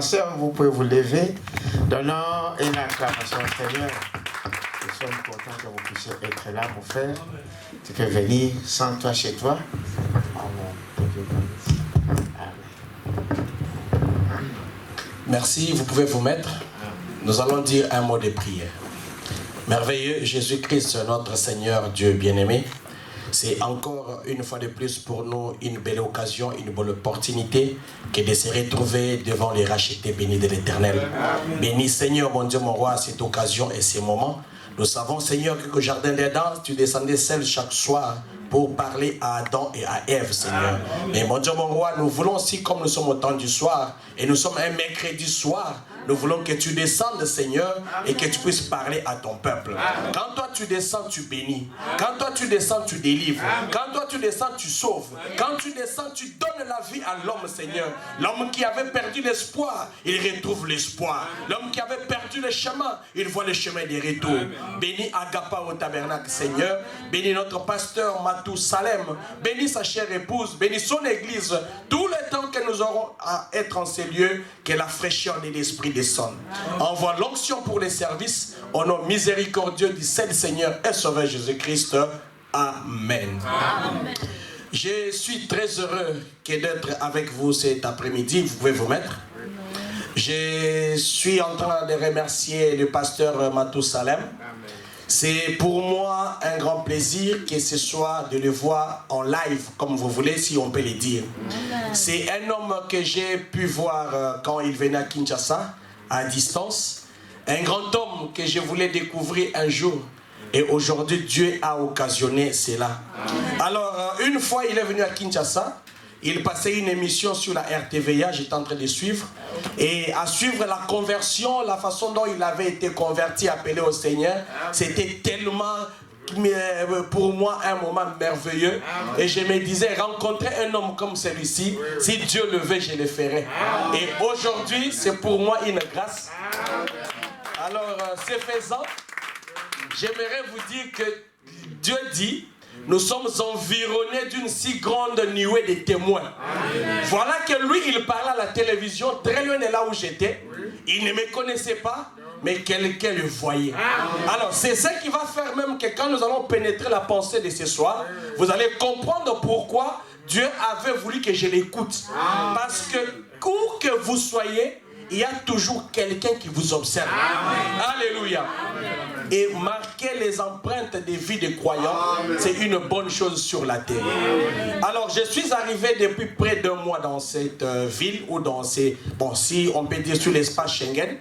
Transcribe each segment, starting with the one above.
Sœur, vous pouvez vous lever. Donnons une acclamation au Seigneur. Nous sommes contents que vous puissiez être là, mon frère. Tu peux venir sans toi chez toi. Merci, vous pouvez vous mettre. Nous allons dire un mot de prière. Merveilleux Jésus-Christ, notre Seigneur, Dieu bien-aimé. C'est encore une fois de plus pour nous une belle occasion, une bonne opportunité que de se retrouver devant les rachetés bénis de l'Éternel. Béni Seigneur, mon Dieu, mon roi, cette occasion et ces moments. Nous savons Seigneur que au jardin d'Éden, tu descendais seul chaque soir pour parler à Adam et à Ève, Seigneur. Mais mon Dieu, mon roi, nous voulons aussi, comme nous sommes au temps du soir, et nous sommes un mercredi soir, nous voulons que tu descendes, Seigneur, et que tu puisses parler à ton peuple. Quand toi tu descends, tu bénis. Quand toi tu descends, tu délivres. Quand toi tu descends, tu sauves. Quand tu descends, tu donnes la vie à l'homme, Seigneur. L'homme qui avait perdu l'espoir, il retrouve l'espoir. L'homme qui avait perdu le chemin, il voit le chemin des retours. Bénis Agapa au tabernacle, Seigneur. Bénis notre pasteur Matou Salem. Bénis sa chère épouse. Bénis son église. Tout le temps que nous aurons à être en ces lieux, que la fraîcheur de l'esprit descende. Envoie l'onction pour les services au nom miséricordieux du Seigneur et Sauveur Jésus-Christ. Amen. Amen. Je suis très heureux d'être avec vous cet après-midi. Vous pouvez vous mettre. Je suis en train de remercier le pasteur Matou Salem. C'est pour moi un grand plaisir que ce soit de le voir en live, comme vous voulez, si on peut le dire. C'est un homme que j'ai pu voir quand il venait à Kinshasa, à distance. Un grand homme que je voulais découvrir un jour. Et aujourd'hui, Dieu a occasionné cela. Alors, une fois, il est venu à Kinshasa. Il passait une émission sur la RTVA, j'étais en train de suivre. Et à suivre la conversion, la façon dont il avait été converti, appelé au Seigneur, c'était tellement, pour moi, un moment merveilleux. Et je me disais, rencontrer un homme comme celui-ci, si Dieu le veut, je le ferai. Et aujourd'hui, c'est pour moi une grâce. Alors, ce faisant, j'aimerais vous dire que Dieu dit, nous sommes environnés d'une si grande nuée de témoins. Amen. Voilà que lui, il parlait à la télévision, très loin de là où j'étais. Il ne me connaissait pas, mais quelqu'un le voyait. Amen. Alors, c'est ça qui va faire même que quand nous allons pénétrer la pensée de ce soir, vous allez comprendre pourquoi Dieu avait voulu que je l'écoute. Parce que, où que vous soyez, il y a toujours quelqu'un qui vous observe. Amen. Alléluia. Amen. Et marquer les empreintes des vies des croyants, c'est une bonne chose sur la terre. Alors, je suis arrivé depuis près d'un mois dans cette ville, ou dans ces, bon, si on peut dire sur l'espace Schengen.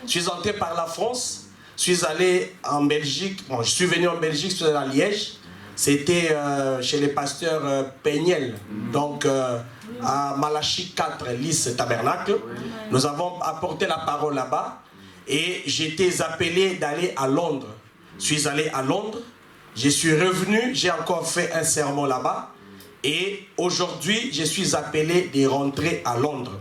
Je suis entré par la France, je suis allé en Belgique, bon, je suis venu en Belgique, je suis allé à Liège. C'était chez le pasteur Peignel, donc à Malachie 4, Lys Tabernacle. Nous avons apporté la parole là-bas. Et j'étais appelé d'aller à Londres. Je suis allé à Londres. Je suis revenu. J'ai encore fait un sermon là-bas. Et aujourd'hui, je suis appelé de rentrer à Londres.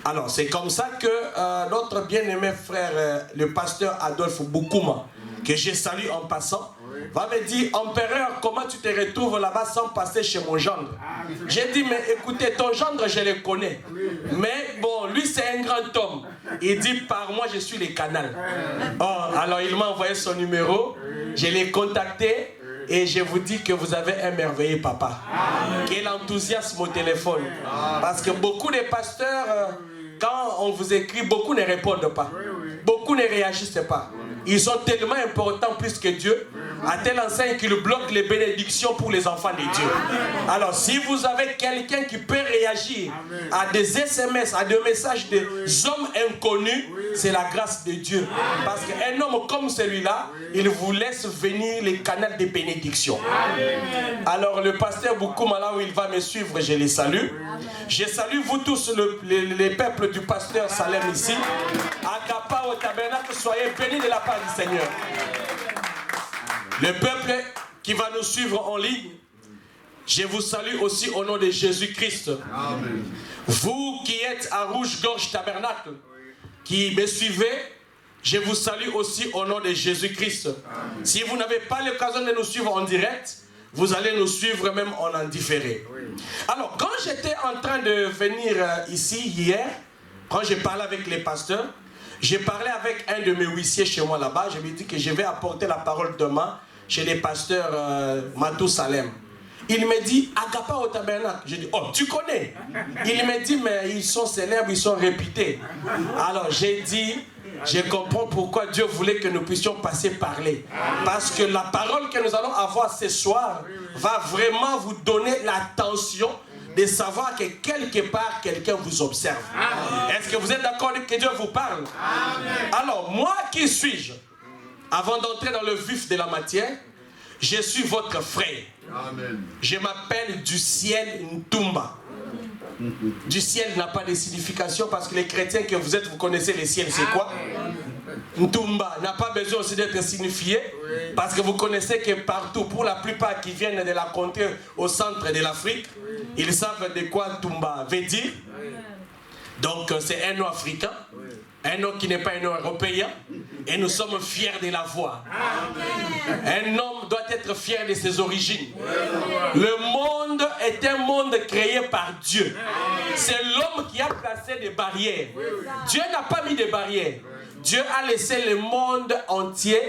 Alors, c'est comme ça que notre bien-aimé frère, le pasteur Adolphe Boukouma, que je salue en passant, va me dire, empereur, comment tu te retrouves là-bas sans passer chez mon gendre? J'ai dit, mais écoutez, ton gendre, je le connais. Mais bon, lui, c'est un grand homme. Il dit, par moi, je suis le canal. Oh, alors, il m'a envoyé son numéro. Je l'ai contacté. Et je vous dis que vous avez un merveilleux papa. Quel enthousiasme au téléphone. Parce que beaucoup de pasteurs, quand on vous écrit, beaucoup ne répondent pas. Beaucoup ne réagissent pas. Ils sont tellement importants plus que Dieu, à tel enseigne qu'ils bloquent les bénédictions pour les enfants de Dieu. Alors, si vous avez quelqu'un qui peut réagir à des SMS, à des messages des hommes inconnus, c'est la grâce de Dieu. Parce qu'un homme comme celui-là, il vous laisse venir les canaux de bénédiction. Alors, le pasteur Boukouma, là où il va me suivre, je les salue. Je salue vous tous, les peuples du pasteur Salem ici. Agapa au tabernacle, soyez bénis de la part du Seigneur. Le peuple qui va nous suivre en ligne, je vous salue aussi au nom de Jésus-Christ. Vous qui êtes à Rouge-Gorge Tabernacle, qui me suivez, je vous salue aussi au nom de Jésus-Christ. Si vous n'avez pas l'occasion de nous suivre en direct, vous allez nous suivre même en différé. Alors, quand j'étais en train de venir ici hier, Quand j'ai parlé avec les pasteurs, j'ai parlé avec un de mes huissiers chez moi là-bas. Je lui ai dit que je vais apporter la parole demain chez les pasteurs Matou Salem. Il me dit, Agapa au tabernacle. Je dis, oh, tu connais? Il me dit, mais ils sont célèbres, ils sont réputés. Alors j'ai dit, je comprends pourquoi Dieu voulait que nous puissions passer parler. Parce que la parole que nous allons avoir ce soir va vraiment vous donner l'attention de savoir que quelque part, quelqu'un vous observe. Est-ce que vous êtes d'accord que Dieu vous parle? Amen. Alors, moi, qui suis-je? Avant d'entrer dans le vif de la matière, je suis votre frère. Amen. Je m'appelle du ciel Ntumba. Du ciel n'a pas de signification parce que les chrétiens que vous êtes, vous connaissez les ciels, c'est quoi? Ntumba n'a pas besoin aussi d'être signifié parce que vous connaissez que partout, pour la plupart qui viennent de la contrée au centre de l'Afrique, ils savent de quoi Ntumba veut dire. Donc c'est un nom africain, un nom qui n'est pas un nom européen, et nous sommes fiers de l'avoir. Un homme doit être fier de ses origines. Le monde est un monde créé par Dieu. C'est l'homme qui a placé des barrières. Dieu n'a pas mis de barrières. Dieu a laissé le monde entier.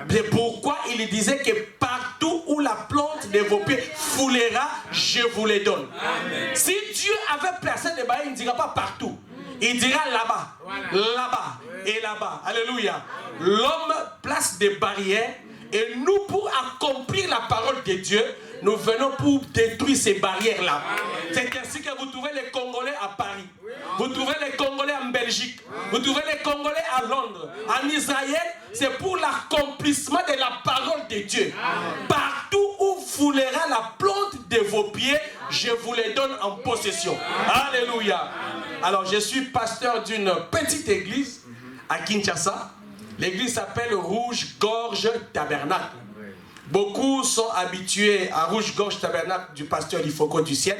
C'est pourquoi il disait que partout où la plante de vos pieds foulera, je vous les donne. Amen. Si Dieu avait placé des barrières, il ne dira pas partout. Il dira là-bas, là-bas et là-bas. Alléluia. L'homme place des barrières et nous, pour accomplir la parole de Dieu, nous venons pour détruire ces barrières-là. C'est ainsi que vous trouvez les Congolais à Paris. Vous trouvez les Congolais en Belgique. Vous trouvez les Congolais à Londres. En Israël, c'est pour l'accomplissement de la parole de Dieu. Partout où foulera la plante de vos pieds, je vous les donne en possession. Alléluia. Alors, je suis pasteur d'une petite église à Kinshasa. L'église s'appelle Rouge-Gorge Tabernacle. Beaucoup sont habitués à Rouge-Gorge Tabernacle du pasteur Ifoko du ciel.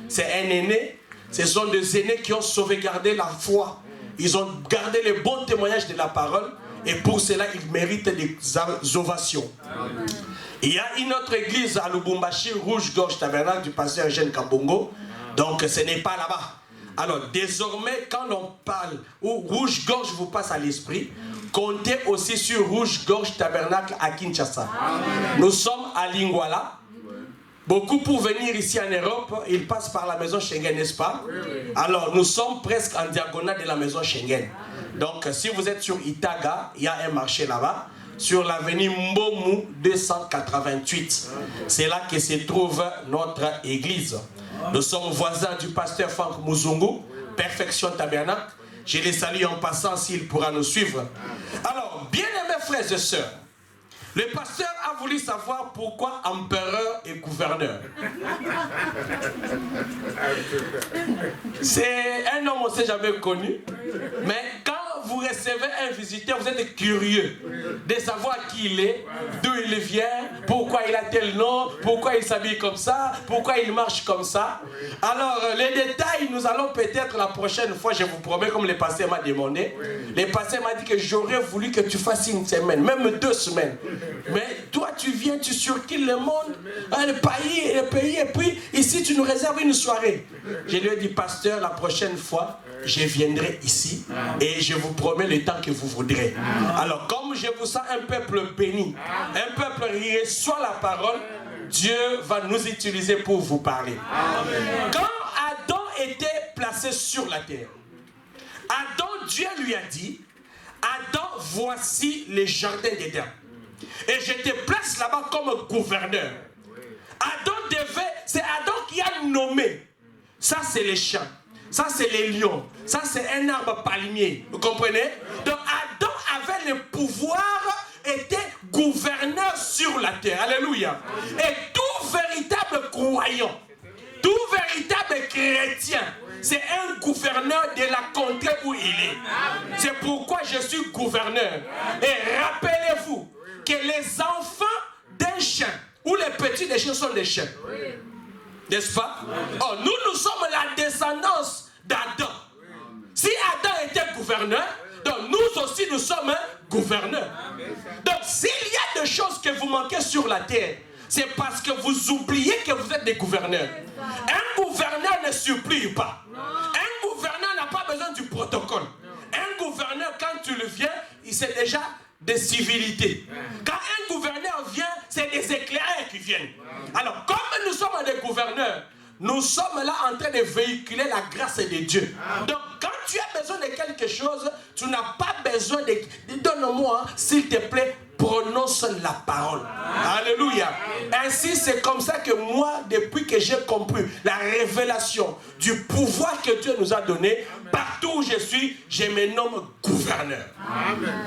C'est un aîné. Ce sont des aînés qui ont sauvegardé la foi. Ils ont gardé les bons témoignages de la parole. Et pour cela, ils méritent des ovations. Il y a une autre église à Lubumbashi, Rouge-Gorge Tabernacle du pasteur Eugène Kabongo. Donc ce n'est pas là-bas. Alors désormais, quand on parle où Rouge-Gorge vous passe à l'esprit, comptez aussi sur Rouge-Gorge Tabernacle à Kinshasa. Nous sommes à Lingwala. Beaucoup pour venir ici en Europe, ils passent par la maison Schengen, n'est-ce pas? Alors nous sommes presque en diagonale de la maison Schengen. Donc si vous êtes sur Itaga, il y a un marché là-bas, sur l'avenue Mbomu 288. C'est là que se trouve notre église. Nous sommes voisins du pasteur Franck Muzungu, Perfection Tabernacle. Je les salue en passant s'il pourra nous suivre. Alors, bien-aimés frères et sœurs, le pasteur a voulu savoir pourquoi empereur et gouverneur. C'est un homme, on ne s'est jamais connu, mais quand vous recevez un visiteur, vous êtes curieux de savoir qui il est, d'où il vient, pourquoi il a tel nom, pourquoi il s'habille comme ça, pourquoi il marche comme ça. Alors, les détails, nous allons peut-être la prochaine fois, je vous promets, comme le pasteur m'a demandé. Le pasteur m'a dit que j'aurais voulu que tu fasses une semaine, même 2 semaines. Mais toi, tu viens, tu surquiles le monde, le pays, et puis ici, tu nous réserves une soirée. Je lui ai dit, pasteur, la prochaine fois, je viendrai ici et je vous promets le temps que vous voudrez. Alors, comme je vous sens un peuple béni, un peuple qui reçoit la parole, Dieu va nous utiliser pour vous parler. Quand Adam était placé sur la terre, Adam, Dieu lui a dit, Adam, voici les jardins d'Éden. Et je te place là-bas comme gouverneur. Adam c'est Adam qui a nommé. Ça, c'est les champs. Ça, c'est les lions. Ça, c'est un arbre palmier. Vous comprenez? Donc, Adam avait le pouvoir, était gouverneur sur la terre. Alléluia. Et tout véritable croyant, tout véritable chrétien, c'est un gouverneur de la contrée où il est. C'est pourquoi je suis gouverneur. Et rappelez-vous que les enfants d'un chien, ou les petits des chiens sont des chiens. N'est-ce pas? Oh, nous sommes la descendance d'Adam. Si Adam était gouverneur, donc nous aussi nous sommes gouverneurs. Donc s'il y a des choses que vous manquez sur la terre, c'est parce que vous oubliez que vous êtes des gouverneurs. Un gouverneur ne supplie pas. Un gouverneur n'a pas besoin du protocole. protocole. Un gouverneur, quand tu le viens, c'est déjà des civilités. Quand un gouverneur vient, c'est des éclaireurs qui viennent. Alors, comme nous sommes des gouverneurs, nous sommes là en train de véhiculer la grâce de Dieu. Donc, quand tu as besoin de quelque chose, tu n'as pas besoin de... Donne-moi, s'il te plaît, prononce la parole. Alléluia. Ainsi, c'est comme ça que moi, depuis que j'ai compris la révélation du pouvoir que Dieu nous a donné, partout où je suis, je me nomme gouverneur.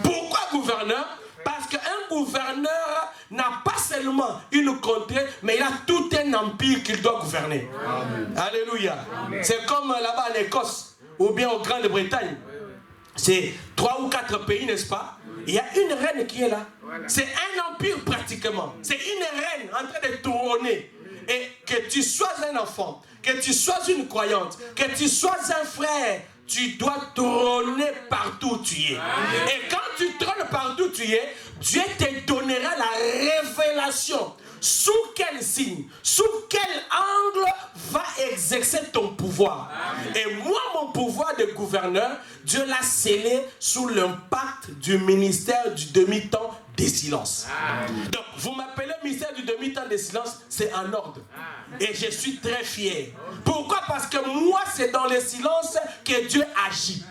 Pourquoi gouverneur? Parce qu'un gouverneur n'a pas seulement une contrée, mais il a tout un empire qu'il doit gouverner. Amen. Alléluia. C'est comme là-bas en Écosse, ou bien en Grande-Bretagne. C'est 3 ou 4 pays, n'est-ce pas? Il y a une reine qui est là. C'est un empire pratiquement. C'est une reine en train de tourner. Et que tu sois un enfant, que tu sois une croyante, que tu sois un frère, tu dois trôner partout où tu es. Et quand tu trônes partout où tu es, Dieu te donnera la révélation. Sous quel signe, sous quel angle va exercer ton pouvoir. Et moi, mon pouvoir de gouverneur, Dieu l'a scellé sous l'impact du ministère du demi-temps des silences. Donc, vous m'appelez ministère du demi-temps des silences, c'est en ordre. Et je suis très fier. Pourquoi? Parce que moi, c'est dans les silences que Dieu agit.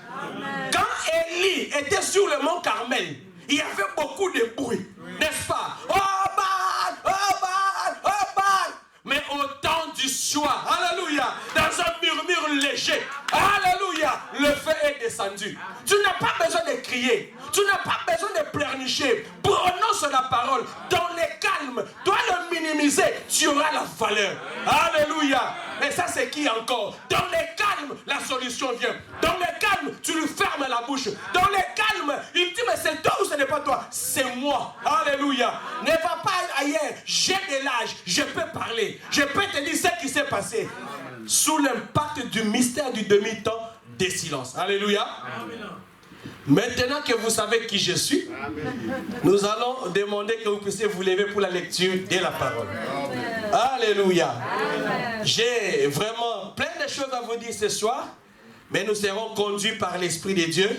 Quand Élie était sur le mont Carmel, il y avait beaucoup de bruit, n'est-ce pas? Oh Baal, oh Baal, oh Baal. Mais au temps du soir, alléluia, dans un murmure léger, alléluia, le feu est descendu. Tu n'as pas besoin de crier, tu n'as pas besoin de pleurnicher. Prononce la parole dans le calme. Dois le minimiser, tu auras la valeur. Alléluia. Et ça, c'est qui encore? Dans le calme, la solution vient. Dans le calme, tu lui fermes la bouche. Dans le calme, il dit, mais c'est toi ou ce n'est pas toi? C'est moi. Alléluia. Ne va pas ailleurs. J'ai de l'âge. Je peux parler. Je peux te dire ce qui s'est passé. Sous l'impact du mystère du demi-temps des silences. Alléluia. Amen. Maintenant que vous savez qui je suis, nous allons demander que vous puissiez vous lever pour la lecture de la parole. Alléluia. J'ai vraiment plein de choses à vous dire ce soir, mais nous serons conduits par l'Esprit de Dieu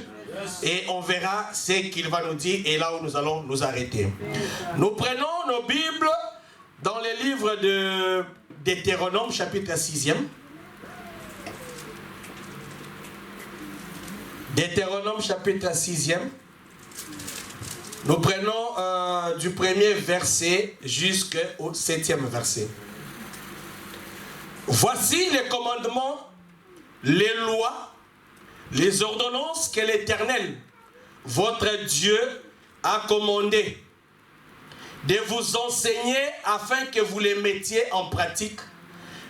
et on verra ce qu'il va nous dire et là où nous allons nous arrêter. Nous prenons nos Bibles dans le livre de Deutéronome, chapitre 6e. Deutéronome chapitre 6e. Nous prenons du premier verset jusqu'au 7e verset. Voici les commandements, les lois, les ordonnances que l'Éternel, votre Dieu, a commandées de vous enseigner afin que vous les mettiez en pratique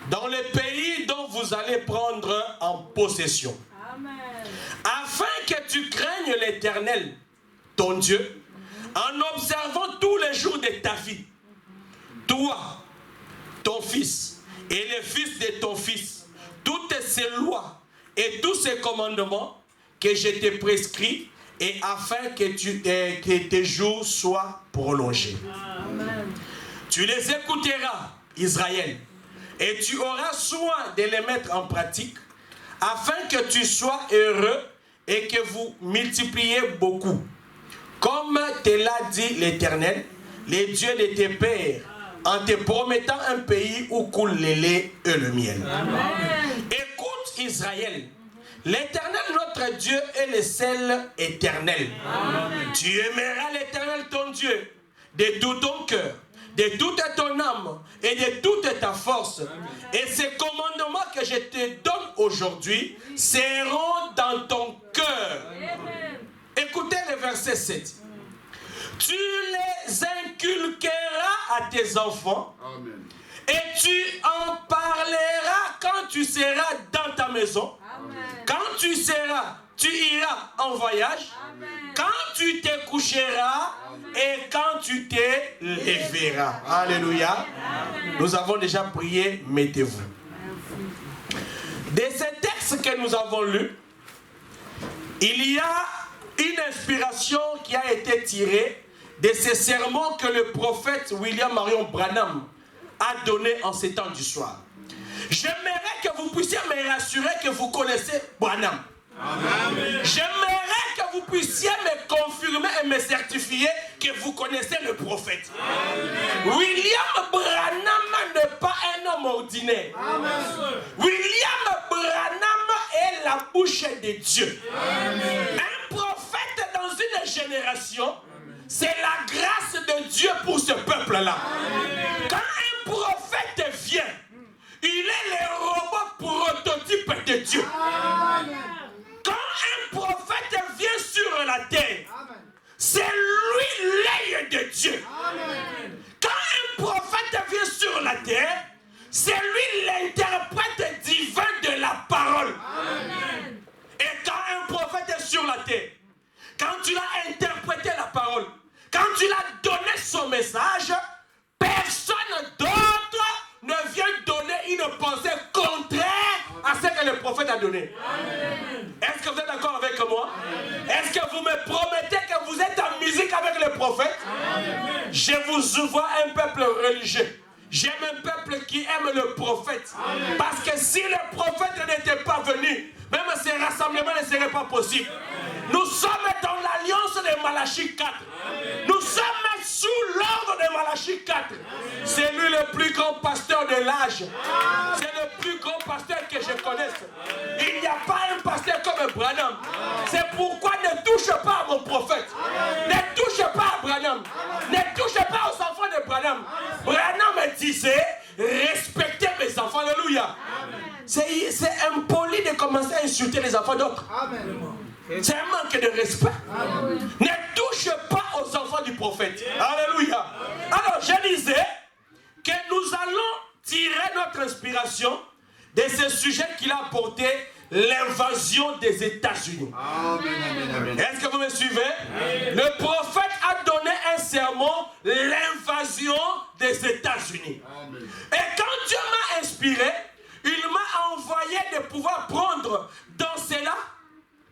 dans le pays dont vous allez prendre en possession. Amen. Afin que tu craignes l'Éternel, ton Dieu, en observant tous les jours de ta vie, toi, ton fils, et les fils de ton fils, toutes ces lois et tous ces commandements que je t'ai prescrits, et afin que tes jours soient prolongés. Amen. Tu les écouteras, Israël, et tu auras soin de les mettre en pratique, afin que tu sois heureux et que vous multipliez beaucoup. Comme te l'a dit l'Éternel, le Dieu de tes pères, en te promettant un pays où coule le lait et le miel. Amen. Écoute Israël, l'Éternel notre Dieu est le seul éternel. Amen. Tu aimeras l'Éternel ton Dieu de tout ton cœur, de toute ton âme et de toute ta force. Amen. Et ces commandements que je te donne aujourd'hui seront dans ton cœur. Amen. Écoutez le verset 7. Tu les inculqueras à tes enfants. Amen. Et tu en parleras quand tu seras dans ta maison. Amen. Quand tu iras en voyage. Amen. Quand tu te coucheras. Amen. Et quand tu te lèveras. Alléluia. Amen. Nous avons déjà prié, mettez-vous. De ces textes que nous avons lus, il y a une inspiration qui a été tirée de ces sermons que le prophète William Marion Branham a donné en ces temps du soir. J'aimerais que vous puissiez me rassurer que vous connaissez Branham. J'aimerais que vous puissiez me confirmer et me certifier que vous connaissez le prophète. William Branham n'est pas un homme ordinaire. William Branham est la bouche de Dieu. Un prophète dans une génération, c'est la grâce de Dieu pour ce peuple-là. Quand un prophète vient, il est le robot prototype de Dieu. Quand un prophète vient sur la terre, c'est lui l'œil de Dieu. Quand un prophète vient sur la terre, c'est lui l'interprète divin de la parole. Et quand un prophète est sur la terre, quand tu as interprété la parole, quand tu l'as donné son message, personne d'autre ne vient donner une pensée contraire à ce que le prophète a donné. Est-ce que vous êtes d'accord avec moi? Est-ce que vous me promettez que vous êtes en musique avec le prophète? Je vous vois un peuple religieux. J'aime un peuple qui aime le prophète. Parce que si le prophète n'était pas venu, même ces rassemblements ne seraient pas possibles. Nous sommes dans l'alliance de Malachie 4. Nous sommes sous l'ordre de Malachie 4. C'est lui le plus grand pasteur de l'âge. C'est le plus grand pasteur que je connaisse. Il n'y a pas un pasteur comme Branham. C'est pourquoi ne touche pas à mon prophète. Ne touche pas à Branham. Ne touche pas aux enfants de Branham. Branham disait, respectez mes enfants. Alléluia. C'est impoli de commencer à insulter les enfants d'autres. C'est un manque de respect. Ne touche pas aux enfants du prophète. Alléluia. Alors je disais que nous allons tirer notre inspiration de ce sujet qu'il a apporté, l'invasion des États-Unis. Est-ce que vous me suivez? Le prophète a donné un sermon, l'invasion des États-Unis. Et quand Dieu m'a inspiré, il m'a envoyé de pouvoir prendre dans cela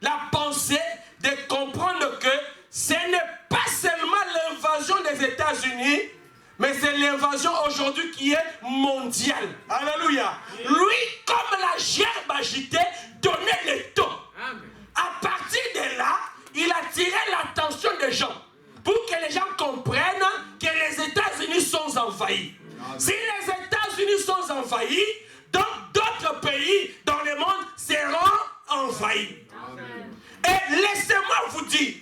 la pensée de comprendre que ce n'est pas seulement l'invasion des États-Unis, mais c'est l'invasion aujourd'hui qui est mondiale. Alléluia. Lui, comme la gerbe agitée, donnait le ton. À partir de là, il a tiré l'attention des gens pour que les gens comprennent que les États-Unis sont envahis. Si les États-Unis sont envahis, donc d'autres pays dans le monde seront envahis. Et laissez-moi vous dire,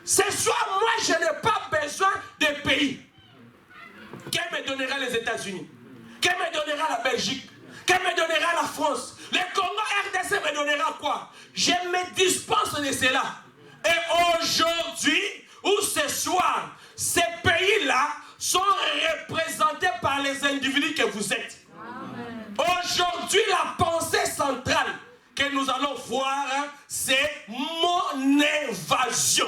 ce soir, moi, je n'ai pas besoin de pays. Quel me donnera les États-Unis? Quel me donnera la Belgique? Quel me donnera la France? Le Congo RDC me donnera quoi? Je me dispense de cela. Et aujourd'hui, ou ce soir, ces pays-là sont représentés par les individus que vous êtes. Aujourd'hui, la pensée centrale que nous allons voir, c'est mon invasion.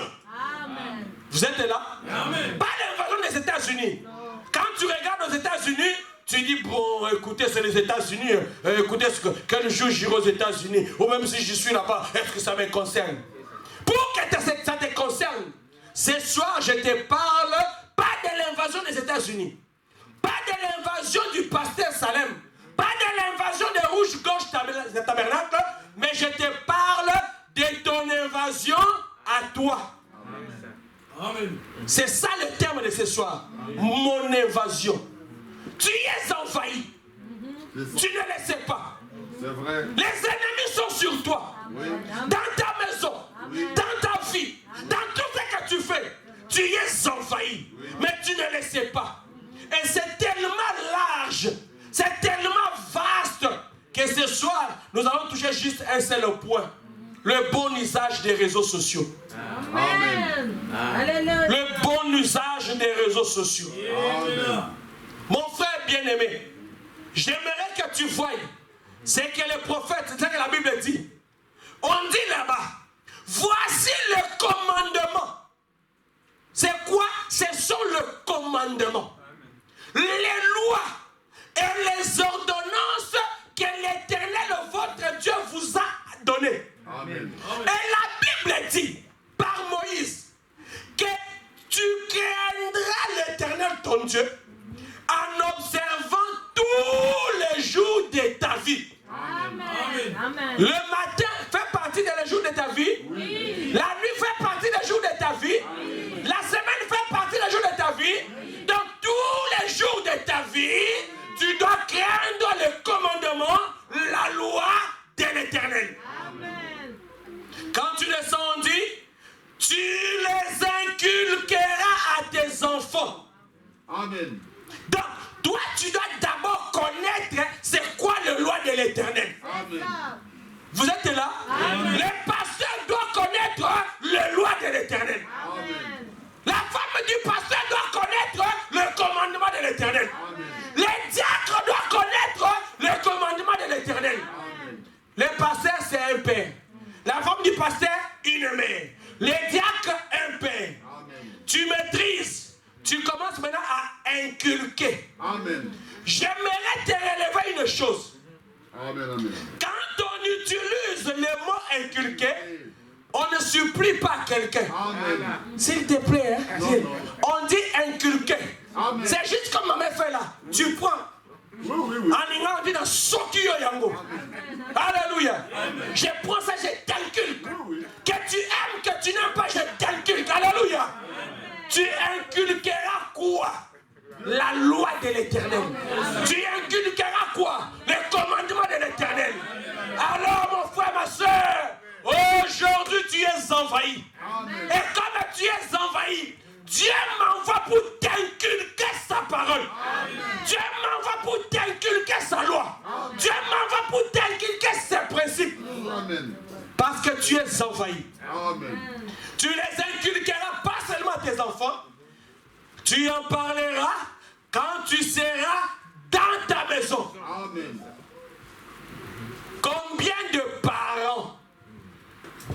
Amen. Vous êtes là? Amen. Pas l'invasion des États-Unis. Quand tu regardes aux États-Unis, tu dis, bon, écoutez, c'est les États-Unis, écoutez, quel jour j'irai aux États-Unis, ou même si je suis là-bas, est-ce que ça me concerne? Pour que ça te concerne, ce soir, je te parle pas de l'invasion des États-Unis, pas de l'invasion du pasteur Salem, pas de l'invasion des Rouges-Gorges Tabernacle, mais je te parle de ton invasion à toi. Amen. C'est ça le terme de ce soir. Amen. Mon invasion. Tu es envahi. Tu ne le sais pas. C'est vrai. Les ennemis sont sur toi. Oui. Dans ta maison, oui. Dans ta vie, dans tout ce que tu fais. Tu es envahi. Oui. Mais tu ne le sais pas. Et c'est tellement large. C'est tellement vaste que ce soir, nous allons toucher juste un seul point. Le bon usage des réseaux sociaux. Amen. Amen. Le bon usage des réseaux sociaux. Amen. Mon frère bien-aimé, j'aimerais que tu voies ce que le prophète, c'est ce que la Bible dit. On dit là-bas, voici le commandement. C'est quoi? Ce sont le commandement. Les lois et les ordonnances que l'Éternel, votre Dieu, vous a données. Amen. Et la Bible dit, par Moïse, que tu craindras l'Éternel ton Dieu en observant tous les jours de ta vie. Amen. Amen. Le matin fait partie des jours de ta Amen. Donc, toi, tu dois d'abord connaître c'est quoi le loi de l'Éternel. Amen. Vous êtes là? Amen. Les pasteurs doivent connaître le loi de l'Éternel. La femme du pasteur doit connaître le commandement de l'Éternel. Les diacres doivent connaître le commandement de l'Éternel. Les pasteurs, c'est un père. La femme du pasteur, une mère. Les diacres, un père. Amen. Tu maîtrises. Tu commences maintenant à inculquer. Amen. J'aimerais te relever une chose. Amen, amen. Quand on utilise le mot inculquer, on ne supplie pas quelqu'un. S'il te plaît, hein? Non, non. On dit inculquer. C'est juste comme ma mère fait là. Tu prends. Oui. En Inga, on dit dans Sokiyo Yango. Alléluia. Je prends ça, je t'inculque. Que tu aimes, que tu n'aimes pas, je t'inculque. Alléluia. Tu inculqueras quoi? La loi de l'Éternel. Tu inculqueras quoi? Les commandements de l'Éternel. Alors, mon frère, ma soeur, aujourd'hui tu es envahi. Amen. Et comme tu es envahi, Dieu m'envoie pour t'inculquer sa parole. Amen. Dieu m'envoie pour t'inculquer sa loi. Amen. Dieu m'envoie pour t'inculquer ses principes. Amen. Parce que tu es envahi. Amen. Tu les inculqueras pas seulement à tes enfants. Tu en parleras quand tu seras dans ta maison. Amen. Combien de parents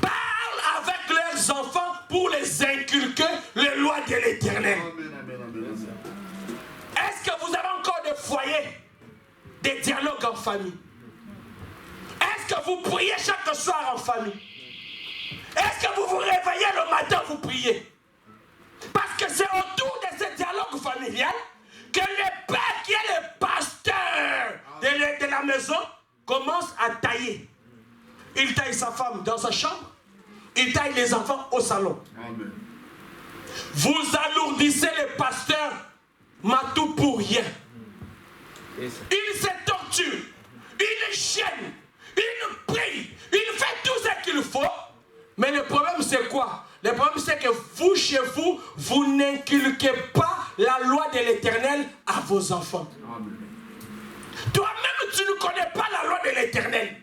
parlent avec leurs enfants pour les inculquer les lois de l'Éternel? Est-ce que vous avez encore des foyers, des dialogues en famille? Est-ce que vous priez chaque soir en famille? Est-ce que vous vous réveillez le matin, vous priez? Parce que c'est autour de ce dialogue familial que le père qui est le pasteur de la maison commence à tailler. Il taille sa femme dans sa chambre, il taille les enfants au salon. Amen. Vous alourdissez le pasteur Matou pour rien. Il se torture, il gêne, il prie, il fait tout ce qu'il faut. Mais le problème c'est quoi? Le problème c'est que vous, chez vous, vous n'inculquez pas la loi de l'Éternel à vos enfants. Amen. Toi-même, tu ne connais pas la loi de l'Éternel.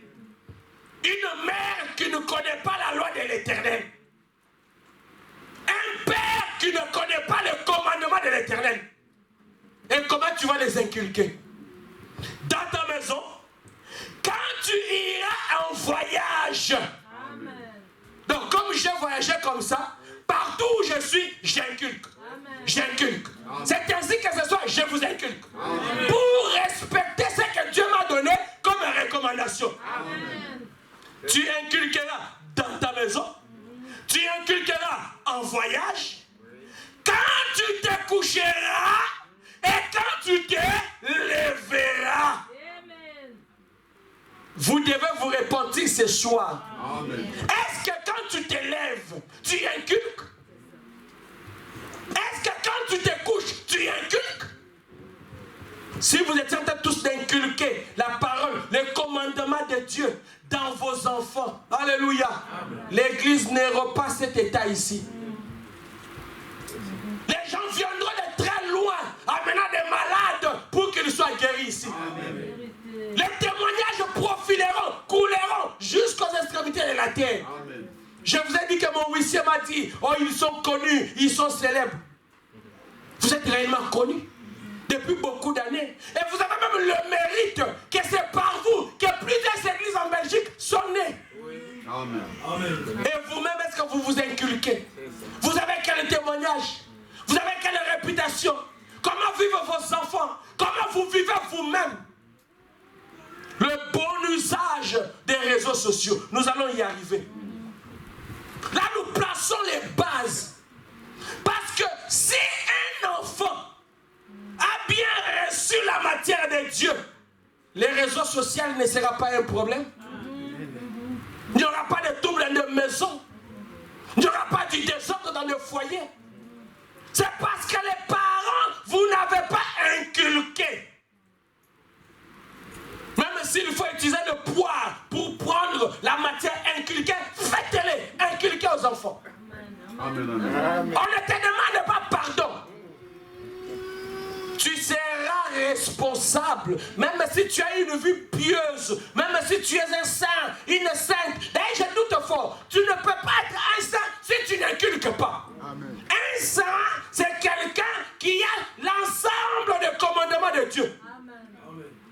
Une mère qui ne connaît pas la loi de l'Éternel. Un père qui ne connaît pas le commandement de l'Éternel. Et comment tu vas les inculquer? Dans ta maison, quand tu iras en voyage. Amen. Donc comme j'ai voyagé comme ça, partout où je suis, j'inculque. J'inculque. C'est ainsi que ce soir, je vous inculque. Amen. Pour respecter ce que Dieu m'a donné comme recommandation. Amen. Tu inculqueras dans ta maison. Tu inculqueras en voyage. Quand tu te coucheras et quand tu te lèveras. Amen. Vous devez vous repentir ce soir. Amen. Est-ce que quand tu te lèves, tu inculques? Est-ce que quand tu te couches, tu inculques? Si vous êtes en train tous d'inculquer la parole, le commandement de Dieu dans vos enfants, alléluia, l'église n'aura pas cet état ici. Les gens viendront de très loin, amenant des malades pour qu'ils soient guéris ici. Amen. Les témoignages profileront, couleront jusqu'aux extrémités de la terre. Amen. Je vous ai dit que mon huissier m'a dit, oh ils sont connus, ils sont célèbres. Vous êtes réellement connus depuis beaucoup d'années. Et vous avez même le mérite que c'est par vous que plusieurs églises en Belgique sont nées. Oui. Amen. Amen. Et vous-même, est-ce que vous vous inculquez? Vous avez quel témoignage? Vous avez quelle réputation? Comment vivent vos enfants? Comment vous vivez vous-même? Le bon usage des réseaux sociaux. Nous allons y arriver. Là, nous plaçons les bases. Parce que si un enfant a bien reçu la matière de Dieu, les réseaux sociaux ne sera pas un problème. Il n'y aura pas de trouble dans les maisons. Il n'y aura pas du désordre dans le foyer. C'est parce que les parents, vous n'avez pas inculqué. Même s'il faut utiliser le poids pour prendre la matière inculquée, faites-les, inculquez aux enfants. Amen, amen. On ne te demande pas pardon. tu seras responsable. Même si tu as une vie pieuse, même si tu es un saint, une sainte. D'ailleurs, je doute fort, tu ne peux pas être un saint si tu n'inculques pas. Amen. Un saint, c'est quelqu'un qui a l'ensemble des commandements de Dieu.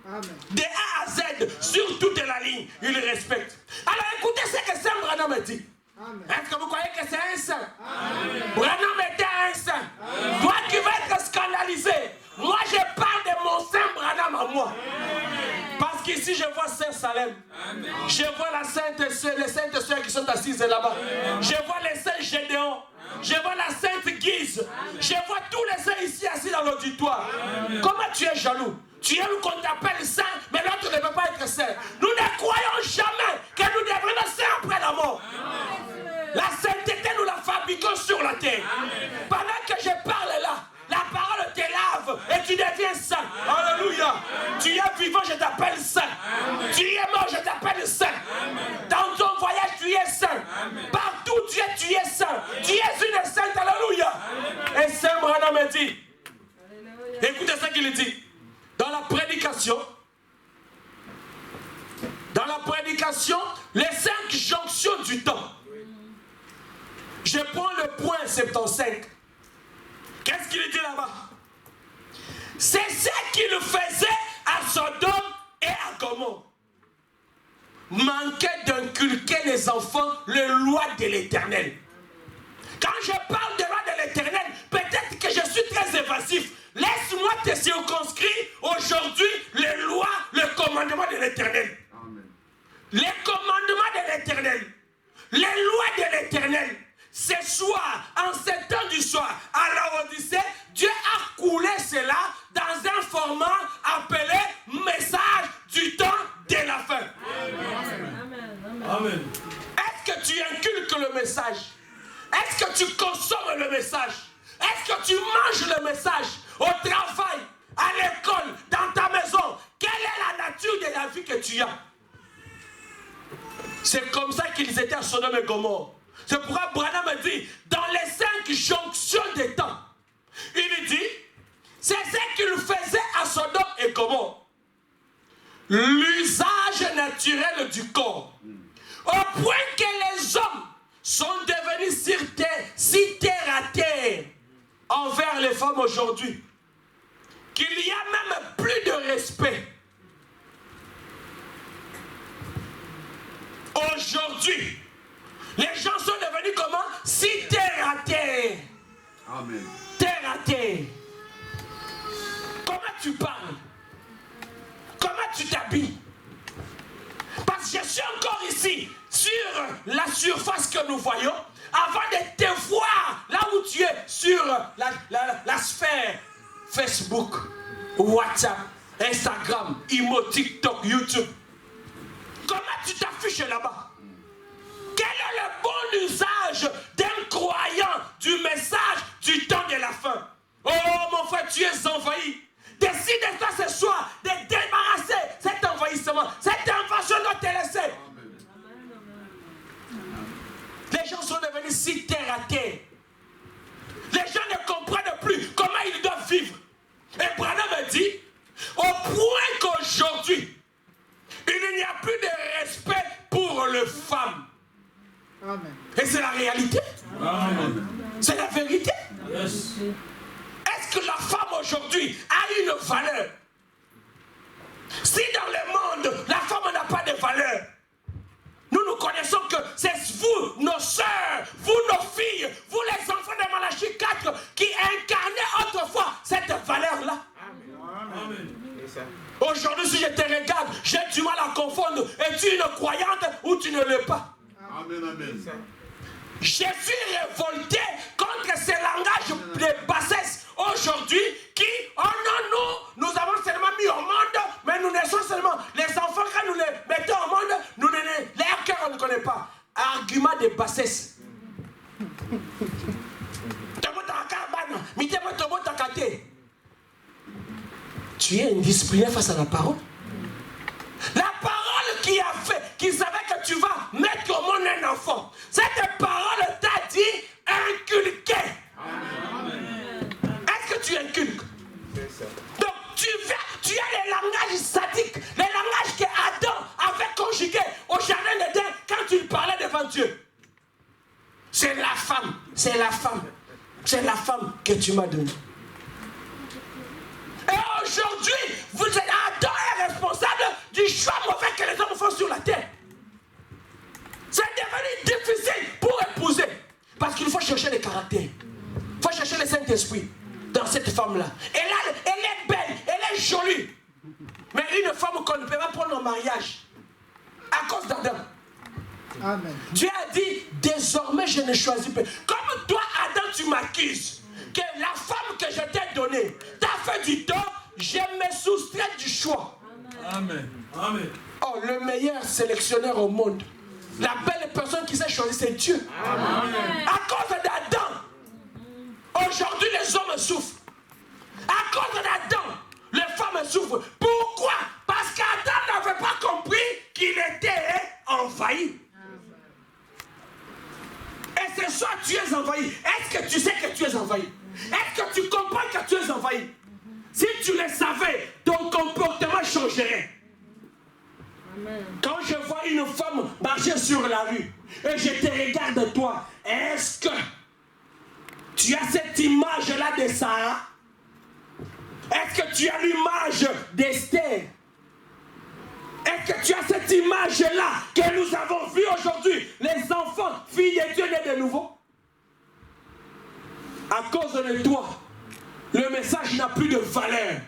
Amen. De A à Z, sur toute la ligne, il respecte. Alors écoutez ce que Saint Branham dit. Est-ce que vous croyez que c'est un saint? Branham était un saint. Amen. Toi qui vas être scandalisé, moi je parle de mon Saint Branham à moi. Parce qu'ici je vois Saint Salem. Amen. Je vois la sainte soeur, les saintes soeurs qui sont assises là-bas. Je vois les saints Gédéon. Je vois la sainte Guise. Amen. Je vois tous les saints ici assis dans l'auditoire. Comment tu es jaloux? Tu aimes qu'on t'appelle saint, mais l'autre ne peut pas être saint. Nous ne croyons jamais que nous devenons saints après la mort. Amen. La sainteté, nous la fabriquons sur la terre. Amen. Pendant que je parle là, la parole te lave et tu deviens saint. Amen. Alléluia. Amen. Tu es vivant, je t'appelle saint. Amen. Tu es mort, je t'appelle saint. Amen. Dans ton voyage, tu es saint. Amen. Partout tu es saint. Amen. Tu es une sainte. Alléluia. Amen. Et Saint Branham me dit, écoutez ce qu'il dit. Dans la prédication, les 5 jonctions du temps. Je prends le point 75. Qu'est-ce qu'il dit là-bas? C'est ce qu'il faisait à Sodome et à Gomorrhe. Manquait d'inculquer les enfants les lois de l'Éternel. Quand je parle des lois de l'Éternel, peut-être que je suis très évasif. Laisse-moi te circonscrire aujourd'hui les lois, le commandement de l'Éternel. Les commandements de l'Éternel, les lois de l'Éternel. Ce soir, en 7 heures du soir, à l'Odyssée, Dieu a coulé cela dans un format appelé message du temps de la fin. Amen. Amen. Est-ce que tu inculques le message? Est-ce que tu consommes le message? Est-ce que tu manges le message? Au travail, à l'école, dans ta maison, quelle est la nature de la vie que tu as? C'est comme ça qu'ils étaient à Sodome et Gomorrhe. C'est pourquoi Branham me dit, dans les 5 jonctions des temps, il dit, c'est ce qu'il faisait à Sodome et Gomorrhe. L'usage naturel du corps. Au point que les hommes sont devenus si terre à terre envers les femmes aujourd'hui, qu'il y a même plus de respect. Aujourd'hui, les gens sont devenus comment? Si terre à terre. Amen. Terre à terre. Comment tu parles? Comment tu t'habilles? Parce que je suis encore ici, sur la surface que nous voyons, avant de te voir là où tu es, sur la sphère Facebook, WhatsApp, Instagram, Imo, TikTok, YouTube. Comment tu t'affiches là-bas? Quel est le bon usage d'un croyant du message du temps de la fin? Oh mon frère, tu es envahi. Décide-toi ce soir de débarrasser cet envahissement. Cette invasion doit te laisser. Les gens sont devenus si terre à terre. Les gens ne comprennent plus comment ils doivent vivre. Et Branham me dit, au point qu'aujourd'hui, il n'y a plus de respect pour les femmes. Amen. Et c'est la réalité. C'est la vérité. Yes. Est-ce que la femme aujourd'hui a une valeur? Si dans le monde, la femme n'a pas de valeur, nous connaissons que c'est vous, nos sœurs, vous, nos filles, vous les enfants de Malachie 4, qui incarnez autrefois cette valeur-là. Amen. Aujourd'hui, si je te regarde, j'ai du mal à confondre. Es-tu une croyante ou tu ne l'es pas? Amen, amen. Je suis révolté contre ces langages de bassesse aujourd'hui qui, oh non, nous avons seulement mis au monde, mais nous naissons seulement. Les enfants, quand nous les mettons au monde, leur cœur, on ne connaît pas. Argument de bassesse. Tu es indiscipliné face à la parole. La parole qui a fait, qui savait que tu vas mettre au monde un enfant. Cette parole t'a dit inculquer. Est-ce que tu inculques? c'est la femme. C'est la femme que tu m'as donnée. Et aujourd'hui, vous êtes Adam est responsable du choix mauvais que les hommes font sur la terre. C'est devenu difficile pour épouser. Parce qu'il faut chercher les caractères. Il faut chercher le Saint-Esprit dans cette femme-là. Et là, elle est belle, elle est jolie. Mais une femme qu'on ne peut pas prendre en mariage à cause d'Adam. Amen. Dieu a dit, désormais je ne choisis pas. Comme toi, Adam, tu m'accuses que la femme que je t'ai donnée t'a fait du tort, je me soustrais du choix. Amen. Amen. Oh, le meilleur sélectionneur au monde, la belle personne qui s'est choisie, c'est Dieu. Amen. À cause d'Adam, aujourd'hui les hommes souffrent. À cause d'Adam, les femmes souffrent. Pourquoi? Parce qu'Adam n'avait pas compris qu'il était envahi. Et ce soir, tu es envahi. Est-ce que tu sais que tu es envahi? Est-ce que tu comprends que tu es envahi? Si tu le savais, ton comportement changerait. Amen. Quand je vois une femme marcher sur la rue et je te regarde toi, est-ce que tu as cette image-là de Sarah? Est-ce que tu as l'image d'Esther? Est-ce que tu as cette image-là que nous avons vue aujourd'hui? Les enfants, filles de Dieu nés de nouveau. À cause de toi, le message n'a plus de valeur.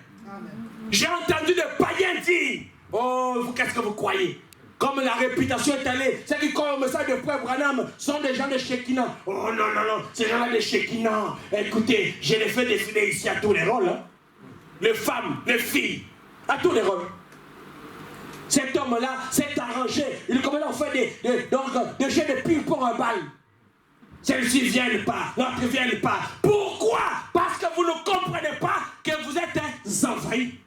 J'ai entendu des païens dire, oh, qu'est-ce que vous croyez? Comme la réputation est allée, ceux qui croient au message de Frère Branham sont des gens de Shekinah. Oh non, non, non, ces gens-là de Shekinah. Écoutez, je les fais défiler ici à tous les rôles. Hein. Les femmes, les filles, à tous les rôles. Cet homme-là s'est arrangé. Il commence à faire des jeux de ping-pong en balle. Celle-ci ne vient pas, l'autre ne vient pas. Pourquoi? Parce que vous ne comprenez pas que vous êtes envahis.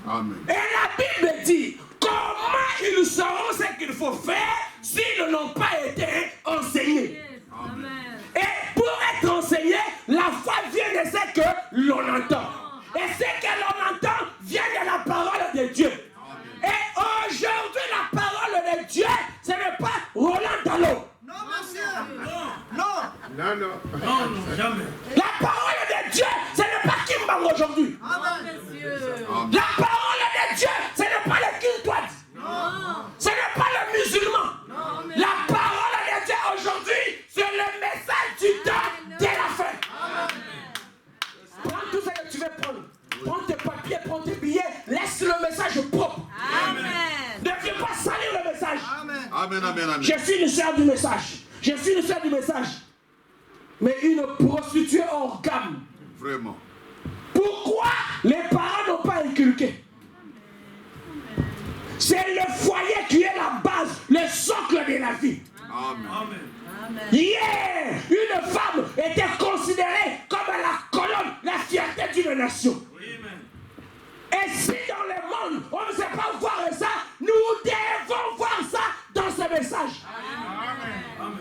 Amen. Et la Bible dit, comment ils sauront ce qu'il faut faire s'ils n'ont pas été enseignés? Amen. Et pour être enseigné, la foi vient de ce que l'on entend. Et ce que l'on entend vient de la parole de Dieu. Et aujourd'hui, la parole de Dieu, ce n'est pas Roland Dallot. Non, monsieur. Non. Non, non. Non, non, jamais. La parole de Dieu, ce n'est pas Kimbang aujourd'hui. Amen. La parole de Dieu, ce n'est pas le Kiltouad. Non. Ce n'est pas le musulman. Non, mais... La parole de Dieu aujourd'hui, c'est le message du temps de la fin. Amen. Prends tout ce que tu veux prendre. Prends tes papiers, prends tes billets, laisse le message propre. Amen. Ne viens pas salir le message. Amen. Amen, amen, amen. Je suis une sœur du message. Je suis une sœur du message. Mais une prostituée hors gamme. Vraiment. Pourquoi les parents n'ont pas inculqué? C'est le foyer qui est la base, le socle de la vie. Amen. Amen. Hier, une femme était considérée comme la colonne, la fierté d'une nation. Et si dans le monde, on ne sait pas voir ça, nous devons voir ça dans ce message. Amen.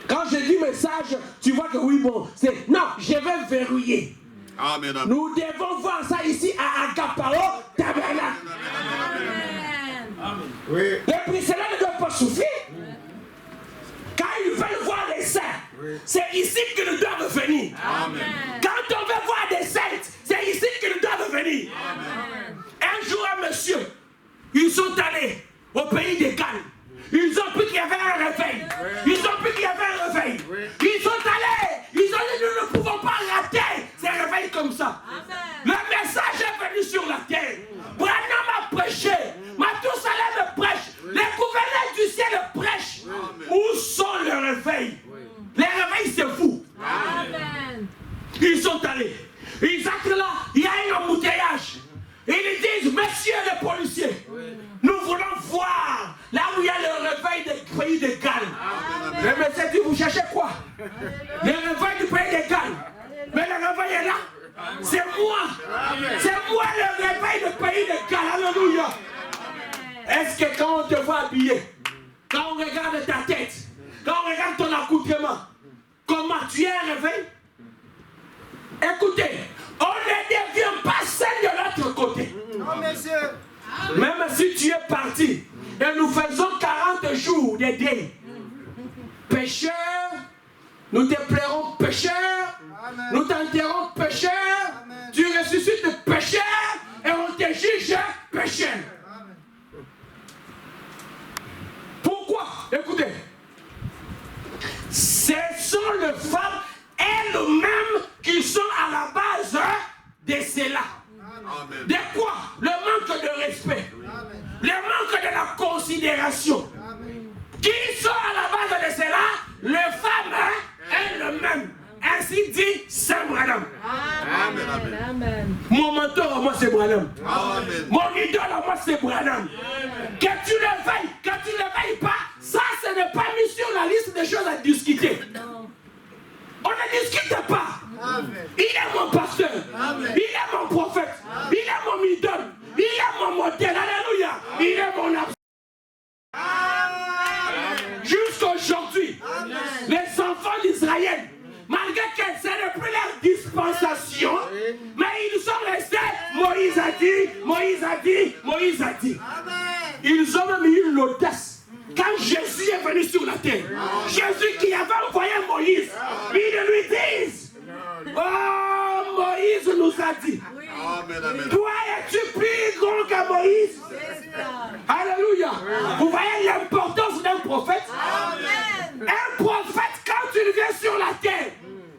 Quand je dis message, tu vois que oui, bon, c'est... Non, je vais verrouiller. Amen. Nous devons voir ça ici à Agapao, Tabernacle. Amen. Oui. Les prisonniers ne doivent pas souffrir. Quand ils veulent voir les saints, c'est ici qu'ils doivent venir. Amen. Quand on veut voir des saintes, c'est ici qu'ils doivent venir. Amen. Un jour, un monsieur, ils sont allés au pays des Galles. Ils ont pu qu'il y avait un réveil. Ils ont pu qu'il y avait un réveil. Ils sont allés. Ils ont dit, nous ne pouvons pas rater ces réveils comme ça. Le message est venu sur la terre. Branham a prêché. Mathusalem prêche. Les gouverneurs du ciel prêchent. Où sont les réveils? Les réveils, c'est vous. Amen. Ils sont allés. Ils entrent là. Il y a un embouteillage. Ils disent, messieurs les policiers, nous voulons voir là où il y a le réveil du pays de Galles. Le médecin dit, vous cherchez quoi? Le réveil du pays de Galles. Mais le réveil est là. C'est moi. C'est moi le réveil du pays de Galles. Alléluia. Est-ce que quand on te voit habillé, quand on regarde ta tête, quand on regarde ton accoutrement, comment tu es un réveil? Écoutez, on ne devient pas seul de l'autre côté. Non, monsieur. Même si tu es parti, et nous faisons 40 jours de deuil. Pécheur, nous te plairons Écoutez. Ce sont les femmes elles-mêmes qui sont à la base de cela. Amen. De quoi? Le manque de respect. Le manque de la considération. Qui sont à la base de cela? Les femmes elles-mêmes. Ainsi dit Saint Branham. Amen. Amen. Amen. Mon mentor à moi c'est Branham. Amen. Mon idole à moi c'est Branham. Que tu le veuilles, que tu ne le veuilles pas, ça ce n'est pas mis sur la liste des choses à discuter. Non. On ne discute pas. Amen. Il est mon pasteur. Amen. Il est mon prophète. Il est mon idole. Il est mon modèle. Alléluia. Il est mon absence. Jusqu'aujourd'hui, les enfants d'Israël, malgré que ce n'est plus leur dispensation, mais ils sont restés. Moïse a dit, Moïse a dit, Moïse a dit. Ils ont même eu l'audace. Quand Jésus est venu sur la terre, Jésus qui avait envoyé Moïse, ils lui disent, oh, Moïse nous a dit, Amen. Amen. toi es-tu plus grand que Moïse? Alléluia. Vous voyez l'importance d'un prophète? Un prophète, quand il vient sur la terre,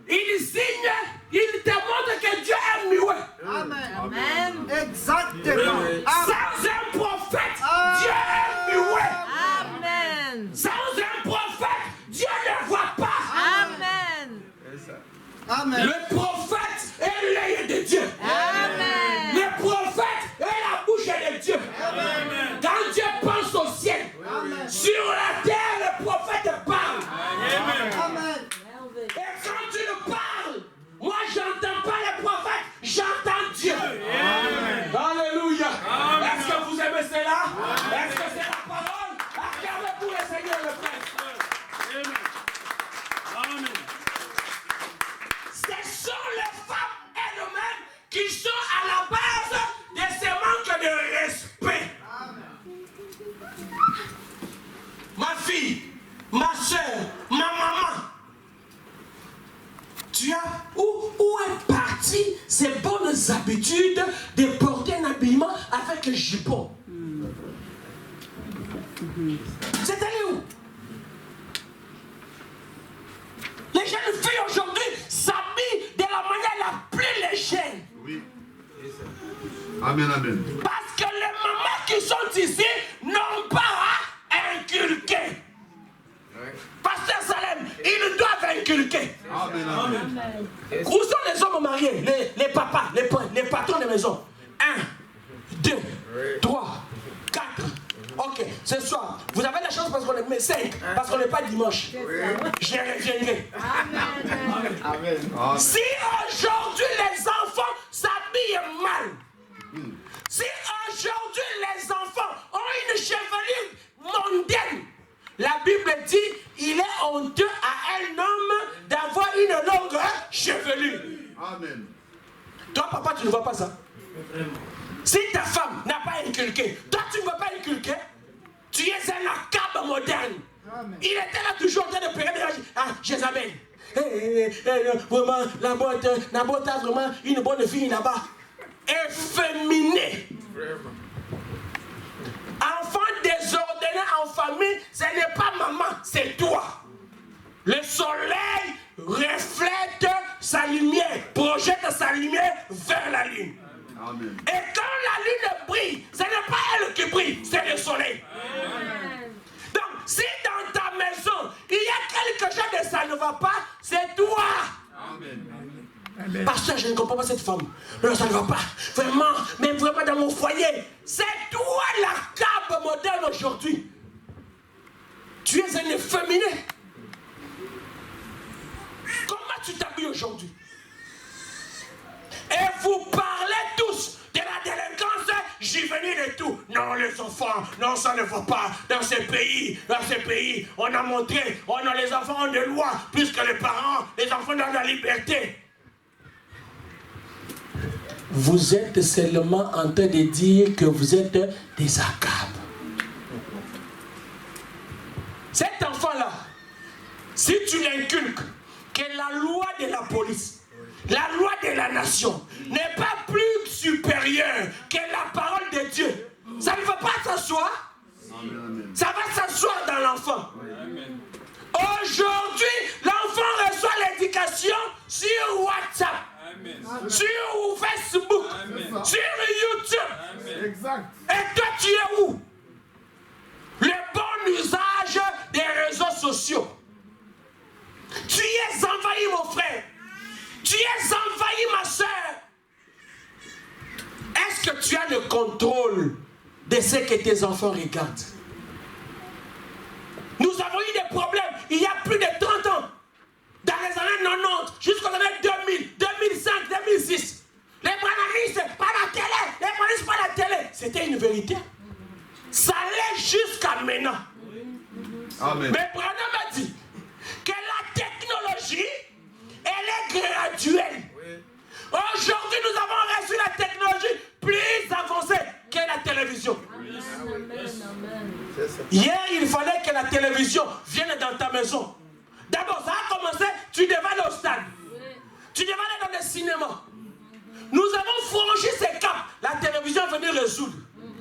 il signe, il te montre que Dieu est muet. Amen. Exactement. Sans un prophète, Dieu est muet. Amen. Sans un prophète, Dieu ne voit pas. Amen. Amen. Le prophète est l'œil de Dieu. Amen. Le prophète est la bouche de Dieu. Quand Dieu pense au ciel, sur la terre, le prophète parle. Amen. Et quand tu le parles, moi j'entends pas le prophète, j'entends Dieu. Alléluia. Est-ce que vous aimez cela? Est-ce que c'est la parole? Acclamez pour le Seigneur le Prince. Amen. Ce sont les femmes elles-mêmes qui sont à la base de ce manque de respect. Ma fille, ma soeur, ma maman, tu as où est parti ces bonnes habitudes de porter un habillement avec un jupon? C'est allé où? Les jeunes filles aujourd'hui s'habillent de la manière la plus légère. Oui. Amen. Amen. Parce que les mamans qui sont ici n'ont pas à inculquer. Pasteur Salem, ils doivent inculquer. Amen. Amen. Où sont les hommes mariés, les papas, les patrons de maison? 1, 2, 3, 4. Ok, ce soir, vous avez la chance parce qu'on est 5, parce qu'on n'est pas dimanche. Je reviendrai. Amen. Si aujourd'hui les enfants s'habillent mal, si aujourd'hui les enfants ont une chevelure mondaine, la Bible dit il est honteux à un homme d'avoir une longue chevelure. Amen. Toi, papa, tu ne vois pas ça. Si ta femme n'a pas inculqué, toi, tu ne vas pas inculquer. Tu es un acabe moderne. Il était là toujours en train de payer des Jézabel. Vraiment, la boîte a vraiment une bonne fille là-bas. Efféminée. Enfant désordonné en famille, ce n'est pas maman, c'est toi. Le soleil reflète sa lumière, projette sa lumière vers la lune. Amen. Et quand la lune brille, ce n'est pas elle qui brille, c'est le soleil. Donc, si dans ta maison, il y a quelque chose de ça ne va pas, c'est toi. Amen. Pasteur, je ne comprends pas cette femme. Non, ça ne va pas. Vraiment, même vraiment dans mon foyer. C'est toi la cabe moderne aujourd'hui. Tu es un efféminé. Comment tu t'habilles aujourd'hui? Et vous parlez tous de la délinquance juvénile et tout. Non, les enfants, non, ça ne va pas. Dans ce pays, on a montré, les enfants ont des lois plus que les parents. Les enfants ont la liberté. Vous êtes seulement en train de dire que vous êtes des acabes. Cet enfant-là, si tu l'inculques, que la loi de la police, la loi de la nation n'est pas plus supérieure que la parole de Dieu, ça ne va pas s'asseoir. Ça va s'asseoir dans l'enfant. Aujourd'hui, l'enfant reçoit l'éducation sur WhatsApp, sur Facebook, sur YouTube. Exact. Et toi, tu es où? Le bon usage des réseaux sociaux. Tu es envahi, mon frère. Tu es envahi, ma soeur. Est-ce que tu as le contrôle de ce que tes enfants regardent? Nous avons eu des problèmes il y a plus de 30 ans. Dans les années 90 jusqu'aux années 2000, 2005, 2006. Les branamistes, pas la télé. Les branamistes, pas la télé. C'était une vérité. Ça allait jusqu'à maintenant. Amen. Mais Branham a dit que la technologie, elle est graduelle. Aujourd'hui, nous avons reçu la technologie plus avancée que la télévision. Hier, il fallait que la télévision vienne dans ta maison. D'abord, ça a commencé, tu devais aller au stade. Tu devais aller dans le cinéma. Nous avons franchi ces caps. La télévision est venue résoudre.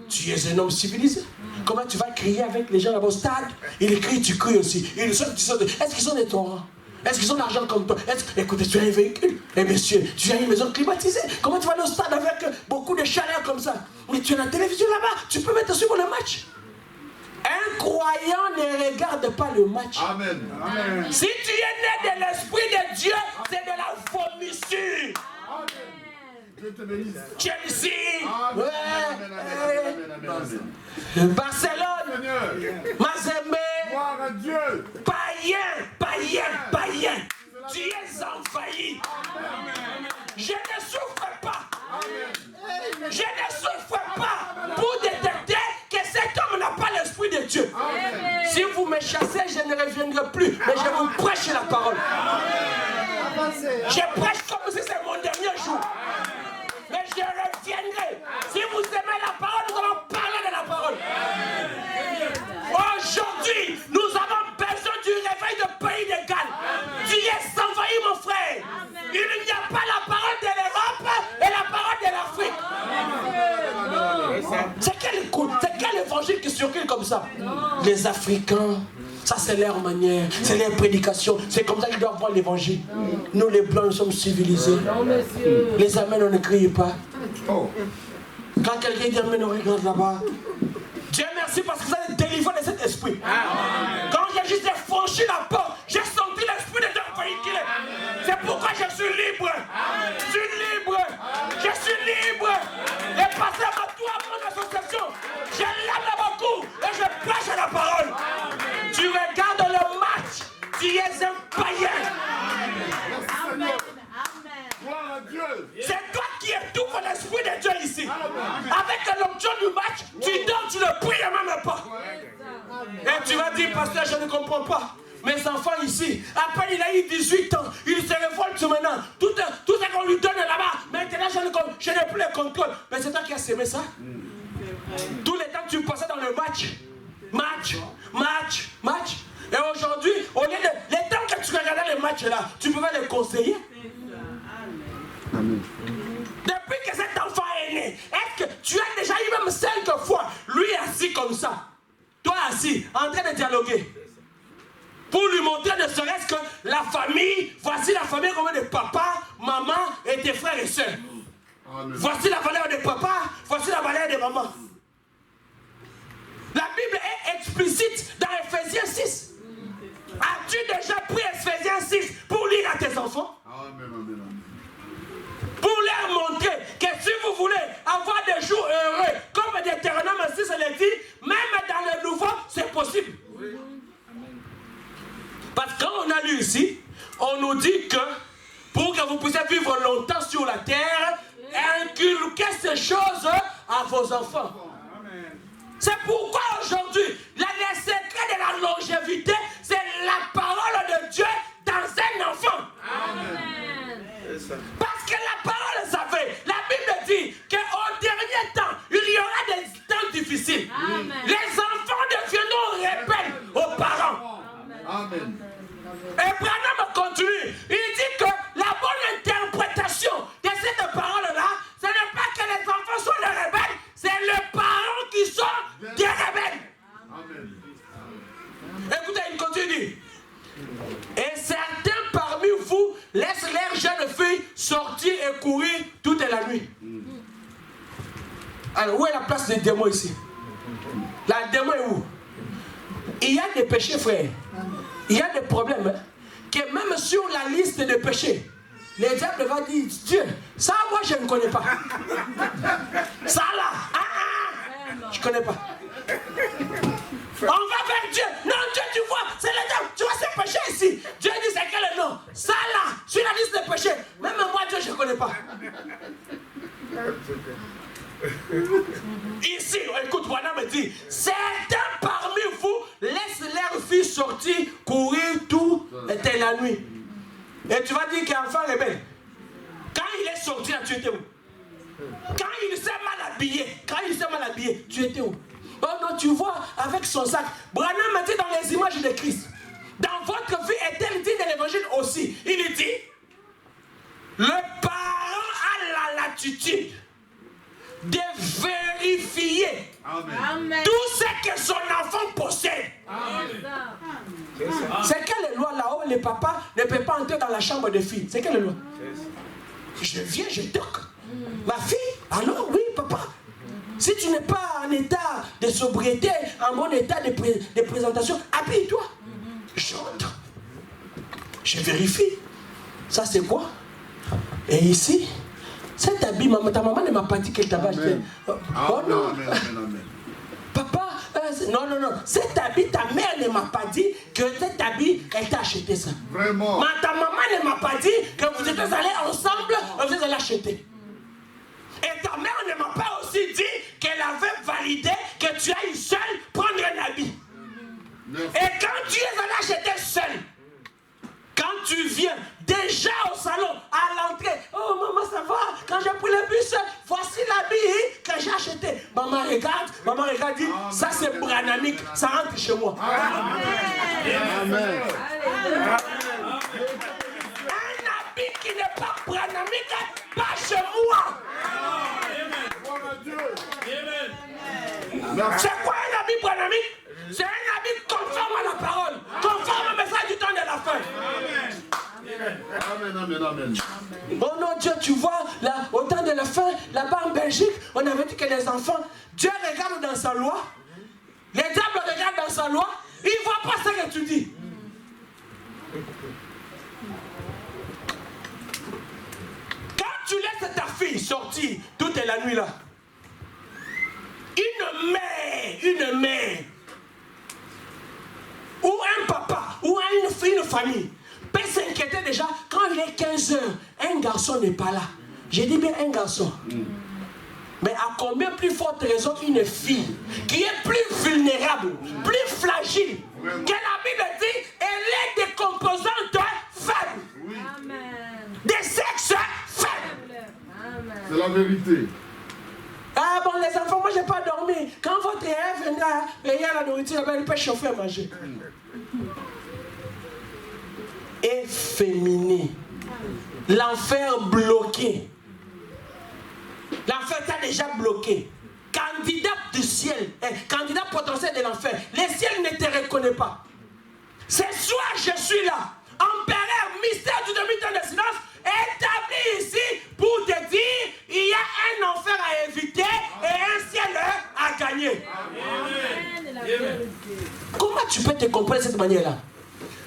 Tu es un homme civilisé. Comment tu vas crier avec les gens là-bas au stade? Ils crient, tu cries aussi. Est-ce qu'ils sont des torrents? Est-ce qu'ils ont de l'argent comme toi? Écoutez, tu as un véhicule. Eh monsieur, tu as une maison climatisée. Comment tu vas aller au stade avec beaucoup de chaleur comme ça? Mais tu as la télévision là-bas. Tu peux mettre sur le match. Un croyant ne regarde pas le match. Amen. Amen. Si tu es né de l'Esprit de Dieu, c'est de la vomissure. Dieu te bénisse. Chelsea, Amen. Barcelone, Seigneur, Mazembe, gloire à Dieu. païen. Tu es envahi. Je ne souffre pas. Je ne souffre pas pour détecter que cet homme n'a pas l'Esprit de Dieu. Si vous me chassez, je ne reviendrai plus. Mais je vous prêche la parole. Je prêche comme si c'est mon dernier jour. Mais je reviendrai. Si vous aimez la parole, nous allons parler de la parole. Aujourd'hui, nous avons besoin du réveil de pays de Galles. Tu es envahi, mon frère. Il n'y a pas la parole de l'Europe et la parole de l'Afrique. C'est quel évangile qui circule comme ça? Les Africains, ça c'est leur manière, c'est leur prédication. C'est comme ça qu'ils doivent voir l'évangile. Nous les blancs, nous sommes civilisés. Les amens, on ne crie pas. Quand quelqu'un dit amen, on regarde là-bas. Dieu merci parce que vous êtes délivré de cet esprit. Quand j'ai juste franchi la porte, j'ai senti l'esprit de Dieu véhiculer. C'est pourquoi je suis libre. Je suis libre. Je suis libre. Les pasteurs à toi, à mon association, je l'aime beaucoup et je prêche la parole. Tu regardes le match, tu es un païen. Gloire à Dieu. C'est toi qui étouffes l'esprit de Dieu ici. Avec l'onction du match, tu donnes, tu ne pries même pas. Et tu vas dire, pasteur, je ne comprends pas. Mes enfants ici, après il a eu 18 ans, il se révolte maintenant. Tout ce qu'on lui donne là-bas, maintenant je n'ai plus le contrôle. Mais c'est toi qui as semé ça. Tout le temps tu passais dans le match. Et aujourd'hui, au lieu de les temps que tu regardais les matchs là, tu pouvais les conseiller. Depuis que cet enfant est né, est-ce que tu as déjà eu même 5 fois lui assis comme ça, toi assis, en train de dialoguer, pour lui montrer ne serait-ce que la famille, voici la famille comme de papa, maman et tes frères et sœurs. Voici la valeur de papa, voici la valeur de maman. La Bible est explicite dans Ephésiens 6. As-tu déjà pris Ephésiens 6 pour lire à tes enfants? Pour leur montrer que si vous voulez avoir des jours heureux, comme Deutéronome 6 le dit, même dans le nouveau, c'est possible. Parce que quand on a lu ici, on nous dit que pour que vous puissiez vivre longtemps sur la terre, inculquez ces choses à vos enfants. C'est pourquoi aujourd'hui, le secret de la longévité, c'est la parole de Dieu dans un enfant. Amen. Parce que la parole savait, la Bible dit qu'au dernier temps, il y aura des temps difficiles. Amen. Les enfants deviendront rebelles aux parents. Amen. Et Branham continue, il dit que la bonne interprétation de cette parole-là, ce n'est pas que les enfants sont des rebelles, c'est les parents qui sont des rebelles. courir toute la nuit. Alors, où est la place des démons ici? La démon est où? Il y a des péchés, frère. Il y a des problèmes. Hein, que même sur la liste des péchés, le diable va dire, Dieu, ça moi je ne connais pas. Ça là, je ne connais pas. On va vers Dieu. Non, Dieu, tu vois, c'est le diable. Tu vois ces péchés ici. Dieu dit, c'est quel nom? Ça là, sur la liste des péchés. Même moi, Dieu, je ne connais pas. Ici, écoute, voilà me dit, certains parmi vous laissent leur fille sortir, courir tout la nuit. Et tu vas dire qu'un enfant rebelle, quand il est sorti là, tu étais où? Quand il s'est mal habillé, tu étais où? Oh non, tu vois, avec son sac, Branham m'a dit dans les images de Christ, dans votre vie est-elle digne de l'évangile aussi? Il dit, le parent a la latitude de vérifier tout ce que son enfant possède. C'est quelle loi là-haut? Les papas ne peuvent pas entrer dans la chambre des filles. C'est quelle loi? Je viens, je toque. Ma fille? Alors oui, papa. Si tu n'es pas en état de sobriété, en bon état de présentation, habille-toi. J'entre. Je vérifie. Ça c'est quoi? Et ici, cet habit, ta maman ne m'a pas dit qu'elle t'avait acheté. Oh non. Papa, non. Cet habit, ta mère ne m'a pas dit que cet habit, elle t'a acheté ça. Vraiment. Mais ta maman ne m'a pas dit que vous étiez allés ensemble, vous êtes allés acheter. Et ta mère ne m'a pas aussi dit qu'elle avait validé que tu ailles seul prendre un habit. Et quand tu es allé acheter seul, quand tu viens déjà au salon, à l'entrée, oh maman ça va, quand j'ai pris le bus, voici l'habit que j'ai acheté. Maman regarde, dit, ça c'est branamique, ça rentre chez moi. Amen. Un habit qui n'est pas branamique, pas chez moi. C'est quoi un habit branamique? C'est un habit conforme à la parole, conforme au message du temps de la fin. Amen. Oh non, Dieu, tu vois, là, au temps de la fin, là-bas en Belgique, on avait dit que les enfants, Dieu regarde dans sa loi, les diables regardent dans sa loi, ils ne voient pas ce que tu dis. Quand tu laisses ta fille sortir toute la nuit là, une mère, ou un papa, ou une famille, peut s'inquiéter déjà quand il est 15 heures, un garçon n'est pas là. J'ai dit bien un garçon. Mais à combien plus forte raison une fille qui est plus vulnérable, plus fragile, que la Bible dit, elle est des composantes faibles. Oui. Des sexes faibles. C'est la vérité. Ah bon, les enfants, moi j'ai pas dormi. Quand votre rêve viendra payer la nourriture, il peut chauffer et manger. Efféminé. L'enfer bloqué. L'enfer t'a déjà bloqué. Candidat du ciel, candidat potentiel de l'enfer. Le ciel ne te reconnaît pas. Ce soir, je suis là. Empereur, mystère du demi-temps de silence, établi ici pour te dire il y a un enfer à éviter et un ciel à gagner. Amen. Comment tu peux te comprendre de cette manière-là?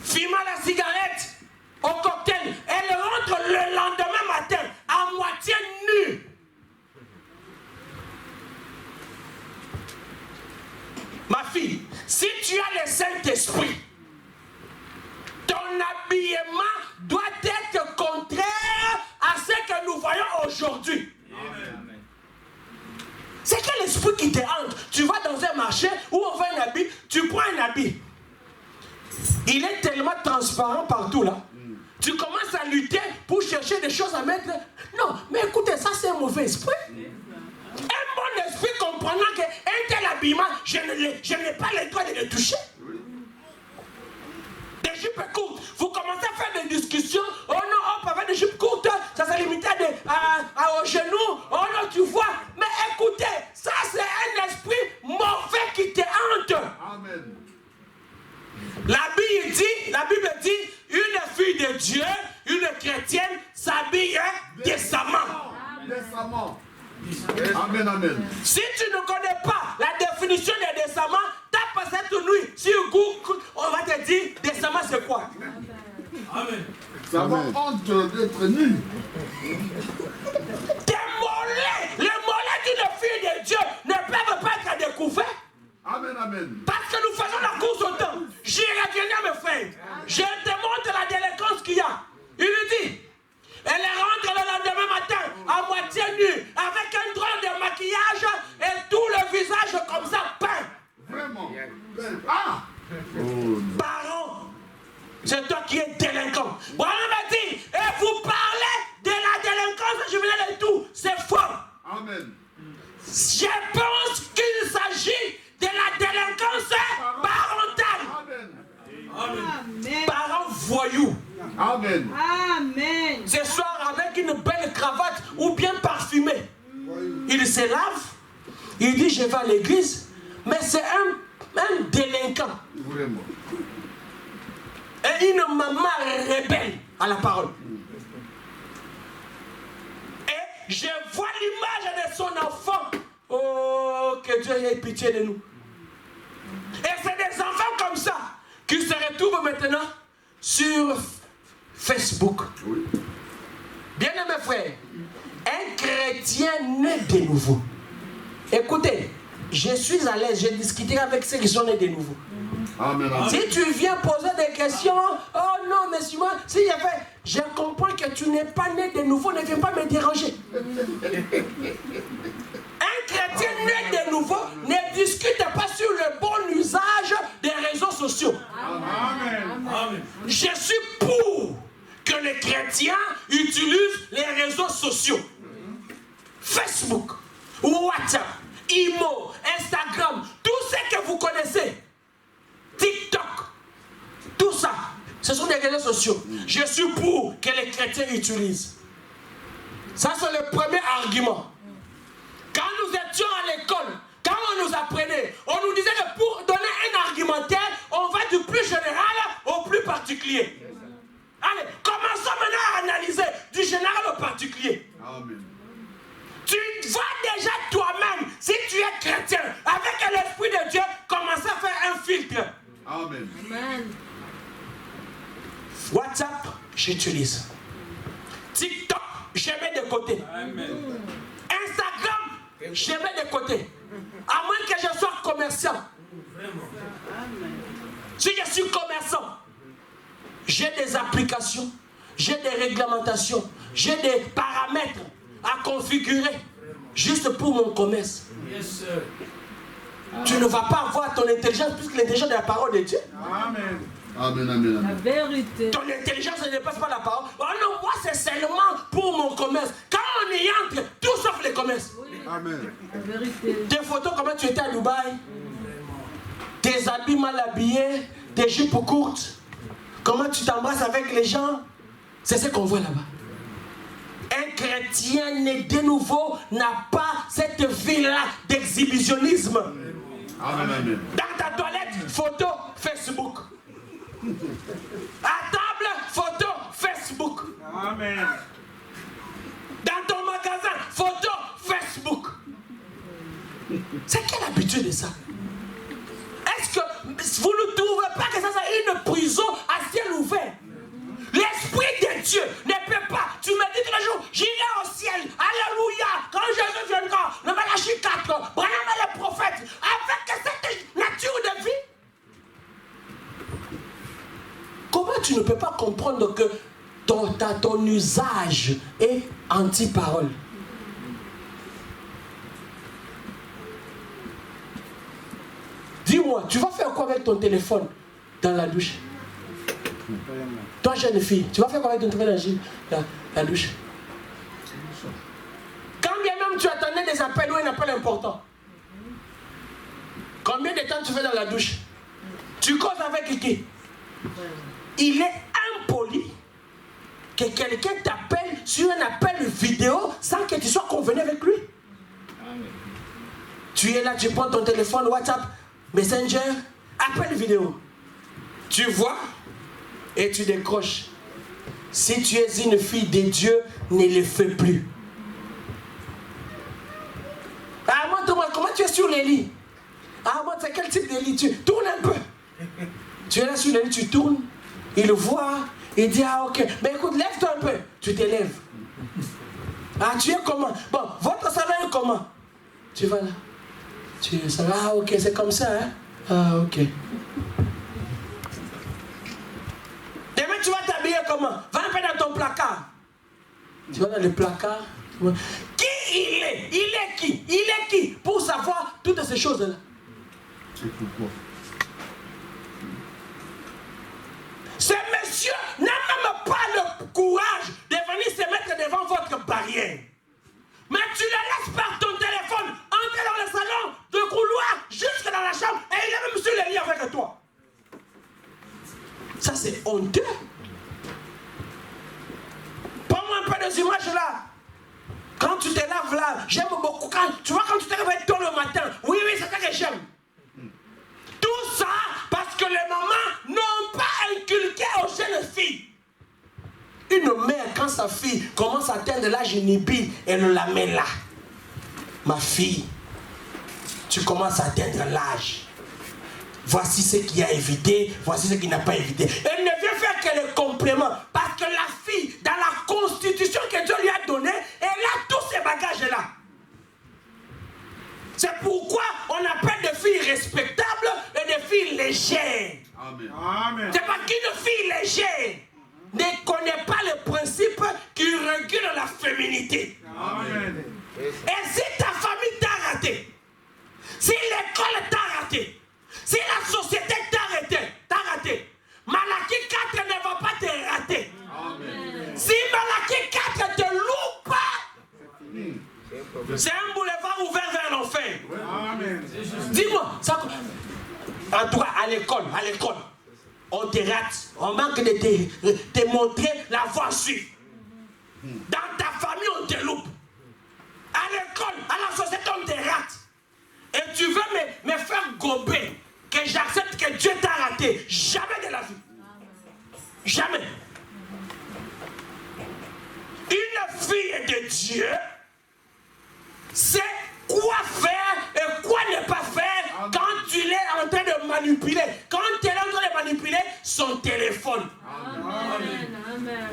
Fumant la cigarette au cocktail, elle rentre le lendemain matin à moitié nue. Ma fille, si tu as le Saint-Esprit, ton habillement doit être contraire à ce que nous voyons aujourd'hui. C'est quel esprit qui te hante? Tu vas dans un marché où on vend un habit, tu prends un habit. Il est tellement transparent partout là. Tu commences à lutter pour chercher des choses à mettre. Non, mais écoutez, ça c'est un mauvais esprit. Un bon esprit comprenant qu'un tel habillement, je n'ai pas le droit de le toucher. Des jupes courtes, vous commencez à faire des discussions. Oh non, hop, avec des jupes courtes, ça s'est limité aux genoux. Oh non, tu vois. Mais écoutez, ça c'est un esprit mauvais qui te hante. Amen. La Bible dit, une fille de Dieu, une chrétienne, s'habille de décemment. Décemment. Amen, amen. Si tu ne connais pas la définition des décemment, tape cette nuit sur Google, on va te dire décemment c'est quoi? Amen. Ça va honte d'être nu. Tes mollets, les mollets d'une fille de Dieu ne peuvent pas être découverts. Amen, amen. Parce que nous faisons la course au temps. J'irai bien mes frères. Je te montre la délinquance qu'il y a. Il lui dit, elle rentre le lendemain matin à moitié nue, avec un drôle de maquillage et tout le visage comme ça peint. Vraiment. Ah! Parents, c'est toi qui es délinquant. Voilà m'a dit, et vous parlez de la délinquance juvénile et tout, c'est faux. Amen. Je pense qu'il s'agit de la délinquance parentale. Amen. Amen. Parents voyous. Amen. Amen. Ce soir, avec une belle cravate ou bien parfumé, il se lave, il dit je vais à l'église, mais c'est un délinquant. Vraiment. Et une maman rebelle à la parole. Et je vois l'image de son enfant. Oh, que Dieu ait pitié de nous. Et c'est des enfants comme ça qui se retrouvent maintenant sur Facebook. Oui. Bien aimé frère, un chrétien né de nouveau. Écoutez, je suis à l'aise, je discuterai avec ceux qui sont nés de nouveau. Amen, amen. Si tu viens poser des questions, oh non, mais Simon, si je comprends que tu n'es pas né de nouveau, ne viens pas me déranger. Un chrétien né de nouveau ne discute pas sur le bon usage des réseaux sociaux. Amen. Je suis pour que les chrétiens utilisent les réseaux sociaux. Facebook, WhatsApp, Imo, Instagram, tout ce que vous connaissez. TikTok, tout ça, ce sont des réseaux sociaux. Je suis pour que les chrétiens utilisent. Ça, c'est le premier argument. Quand nous étions à l'école, quand on nous apprenait, on nous disait que pour donner un argumentaire, on va du plus général au plus particulier. Allez, commençons maintenant à analyser du général au particulier. Amen. Tu vois déjà toi-même, si tu es chrétien, avec l'Esprit de Dieu, commencer à faire un filtre. Amen. Amen. WhatsApp, j'utilise. TikTok, je mets de côté. Amen. Instagram, je mets de côté. À moins que je sois commerçant. Si je suis commerçant, j'ai des applications, j'ai des réglementations, j'ai des paramètres à configurer juste pour mon commerce. Yes, sir. Tu ne vas pas avoir ton intelligence plus que l'intelligence de la parole de Dieu. Amen. Amen, amen, La amen. vérité. Ton intelligence ne dépasse pas la parole. Oh non, moi c'est seulement pour mon commerce. Quand on y entre, tout sauf les commerces. Amen. La vérité. Tes photos, comment tu étais à Dubaï, tes habits mal habillés, tes jupes courtes, comment tu t'embrasses avec les gens, c'est ce qu'on voit là-bas. Un chrétien né de nouveau n'a pas cette vie-là d'exhibitionnisme. Amen, amen. Dans ta toilette, photo Facebook. À table, photo Facebook. Amen. Dans ton magasin, photo Facebook. C'est quelle habitude de ça? Est-ce que vous ne trouvez pas que ça c'est une prison à ciel ouvert? L'Esprit de Dieu ne peut pas. Tu me dis tous les jours, j'irai au ciel. Alléluia. Quand Jésus viendra, le Malachie 4, Branham le prophète, avec cette nature de vie. Comment tu ne peux pas comprendre que ton usage est anti-parole? Dis-moi, tu vas faire quoi avec ton téléphone dans la douche? Toi, jeune fille, tu vas faire quoi avec ton téléphone dans la douche? Quand bien même tu attendais des appels ou un appel important, combien de temps tu fais dans la douche? Tu causes avec qui? Il est impoli que quelqu'un t'appelle sur un appel vidéo sans que tu sois convenu avec lui. Tu es là, tu prends ton téléphone, WhatsApp, Messenger, appel vidéo. Tu vois et tu décroches. Si tu es une fille de Dieu, ne le fais plus. Ah, montre-moi, comment tu es sur les lits? Ah, montre, c'est quel type de lit? Tu tournes un peu. Tu es là sur le lit, tu tournes. Il voit, il dit, ah, ok. Mais écoute, lève-toi un peu. Tu te lèves. Ah, tu es comment? Bon, votre salon est comment? Tu vas là. Tu es ça. Ah, ok, c'est comme ça, hein? Ah, ok. Demain, tu vas t'habiller comment? Va un peu dans ton placard. Tu vas dans le placard. Qui il est? Il est qui? Il est qui? Pour savoir toutes ces choses-là. Ce monsieur n'a même pas le courage de venir se mettre devant votre barrière. Mais tu le laisses par ton téléphone entrer dans le salon, de couloir, jusque dans la chambre, et il est même sur le lit avec toi. Ça, c'est honteux. Prends-moi un peu des images là. Quand tu te laves là, j'aime beaucoup. Tu vois, quand tu te réveilles tôt le matin, oui, c'est ça que j'aime. Tout ça parce que les mamans n'ont pas inculqué aux jeunes filles. Une mère, quand sa fille commence à atteindre l'âge inhibé, elle la met là. Ma fille, tu commences à atteindre l'âge. Voici ce qui a évité, voici ce qui n'a pas évité. Elle ne vient faire que le complément. Parce que la fille, dans la constitution que Dieu lui a donnée, elle a tous ces bagages-là. C'est pourquoi on appelle des filles respectables et des filles légères. Amen. C'est parce qu'une fille légère ne connaît pas le principe qui régule la féminité. Amen. Et si ta famille t'a raté, si l'école t'a raté, si la société t'a raté, Malachie 4 ne va pas te rater. Amen. Si Malachie 4 te loupe, c'est un boulevard ouvert vers l'enfer. Dis-moi, ça, en tout cas, à l'école, on te rate, on manque de te montrer la voie suivre. Dans ta famille, on te loupe. À l'école, à la société, on te rate. Et tu veux me faire gober que j'accepte que Dieu t'a raté. Jamais de la vie. Jamais. Une fille de Dieu sait quoi faire et quoi ne pas faire quand tu l'es en train de manipuler. Quand tu es en train de manipuler son téléphone. Amen. Amen.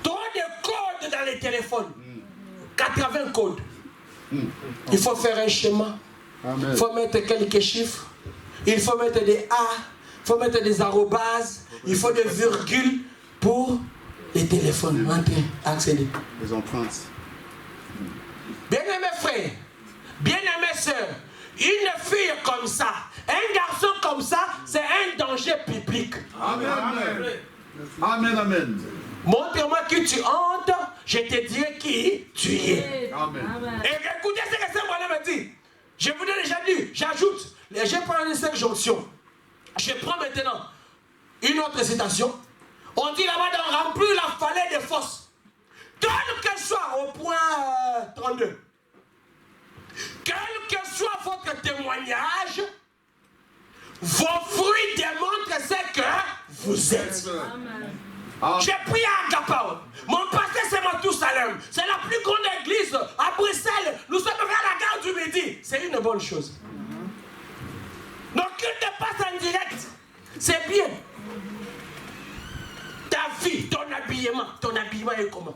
Trop de codes dans les téléphones. 80 codes. Il faut faire un schéma. Amen. Il faut mettre quelques chiffres. Il faut mettre des A. Il faut mettre des arrobases. Il faut des virgules pour les téléphones. Accéder. Les empreintes. Bien-aimés frères, bien-aimés sœurs, une fille comme ça, un garçon comme ça, c'est un danger public. Amen. Amen. Amen. Montre-moi qui tu hantes, je te dirai qui tu es. Amen. Et écoutez ce que Saint-Bonnet me dit. Je vous ai déjà dit, j'ajoute, j'ai parlé de cette jonction. Je prends maintenant une autre citation. On dit là-bas de remplir la falaise des fosses. Quel que soit au point 32, quel que soit votre témoignage, vos fruits démontrent ce que vous êtes. Amen. J'ai pris à Agapao. Mon pasteur c'est Mathusalem. C'est la plus grande église à Bruxelles. Nous sommes vers la gare du Midi. C'est une bonne chose. Donc il te passe en direct. C'est bien. Ta vie, ton habillement est comment?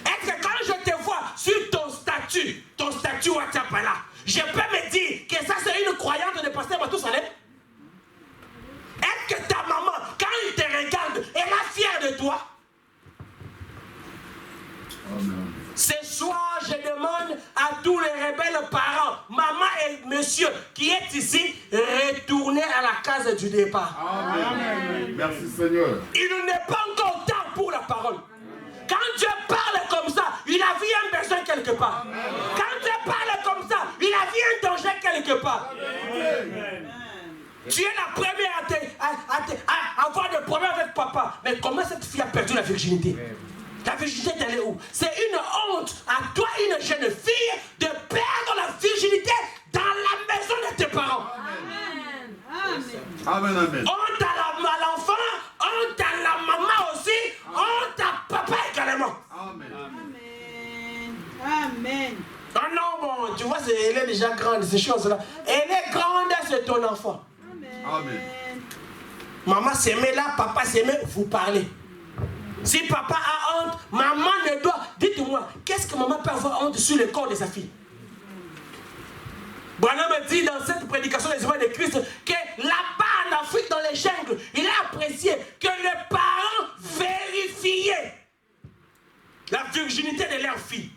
Est-ce que quand je te vois sur ton statut WhatsApp là, je peux me dire que ça c'est une croyante de pasteur Mathusalem? Est-ce que ta maman, quand elle te regarde, elle est fière de toi? Amen. Ce soir, je demande à tous les rebelles parents, maman et monsieur qui est ici, retournez à la case du départ. Amen. Amen. Merci Seigneur. Il n'est pas encore temps pour la parole. Quand Dieu parle comme ça, il a vu un besoin quelque part. Amen. Quand Dieu parle comme ça, il a vu un danger quelque part. Amen. Tu es la première à avoir des problèmes avec papa. Mais comment cette fille a perdu la virginité? La virginité, elle est où? C'est une honte à toi, une jeune fille, de perdre la virginité dans la maison de tes parents. Amen. Amen. Amen. Amen. Honte à l'enfant, honte à la maman aussi, honte à tu vois, elle est déjà grande, ces choses-là. Elle est grande, c'est ton enfant. Amen. Maman s'aimait là, papa s'aimait, vous parlez. Si papa a honte, maman ne doit... Dites-moi, qu'est-ce que maman peut avoir honte sur le corps de sa fille? Branham me dit dans cette prédication des images de Christ que là-bas en Afrique, dans les jungles, il a apprécié que les parents vérifiaient la virginité de leur fille.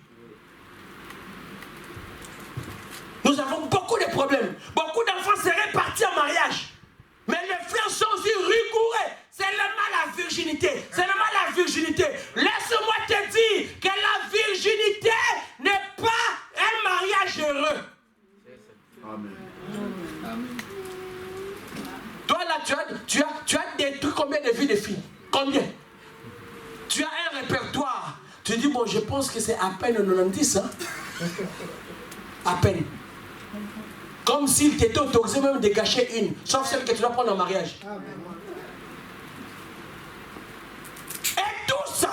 Nous avons beaucoup de problèmes. Beaucoup d'enfants seraient partis en mariage. Mais les frères sont aussi rigoureux. C'est le mal à la virginité. C'est le mal à la virginité. Laisse-moi te dire que la virginité n'est pas un mariage heureux. Amen. Toi là, tu as détruit combien de vies de filles? Combien? Tu as un répertoire. Tu dis, bon, je pense que c'est à peine 90, hein? À peine. Comme s'il t'était autorisé même de gâcher une, sauf celle que tu dois prendre en mariage. Et tout ça,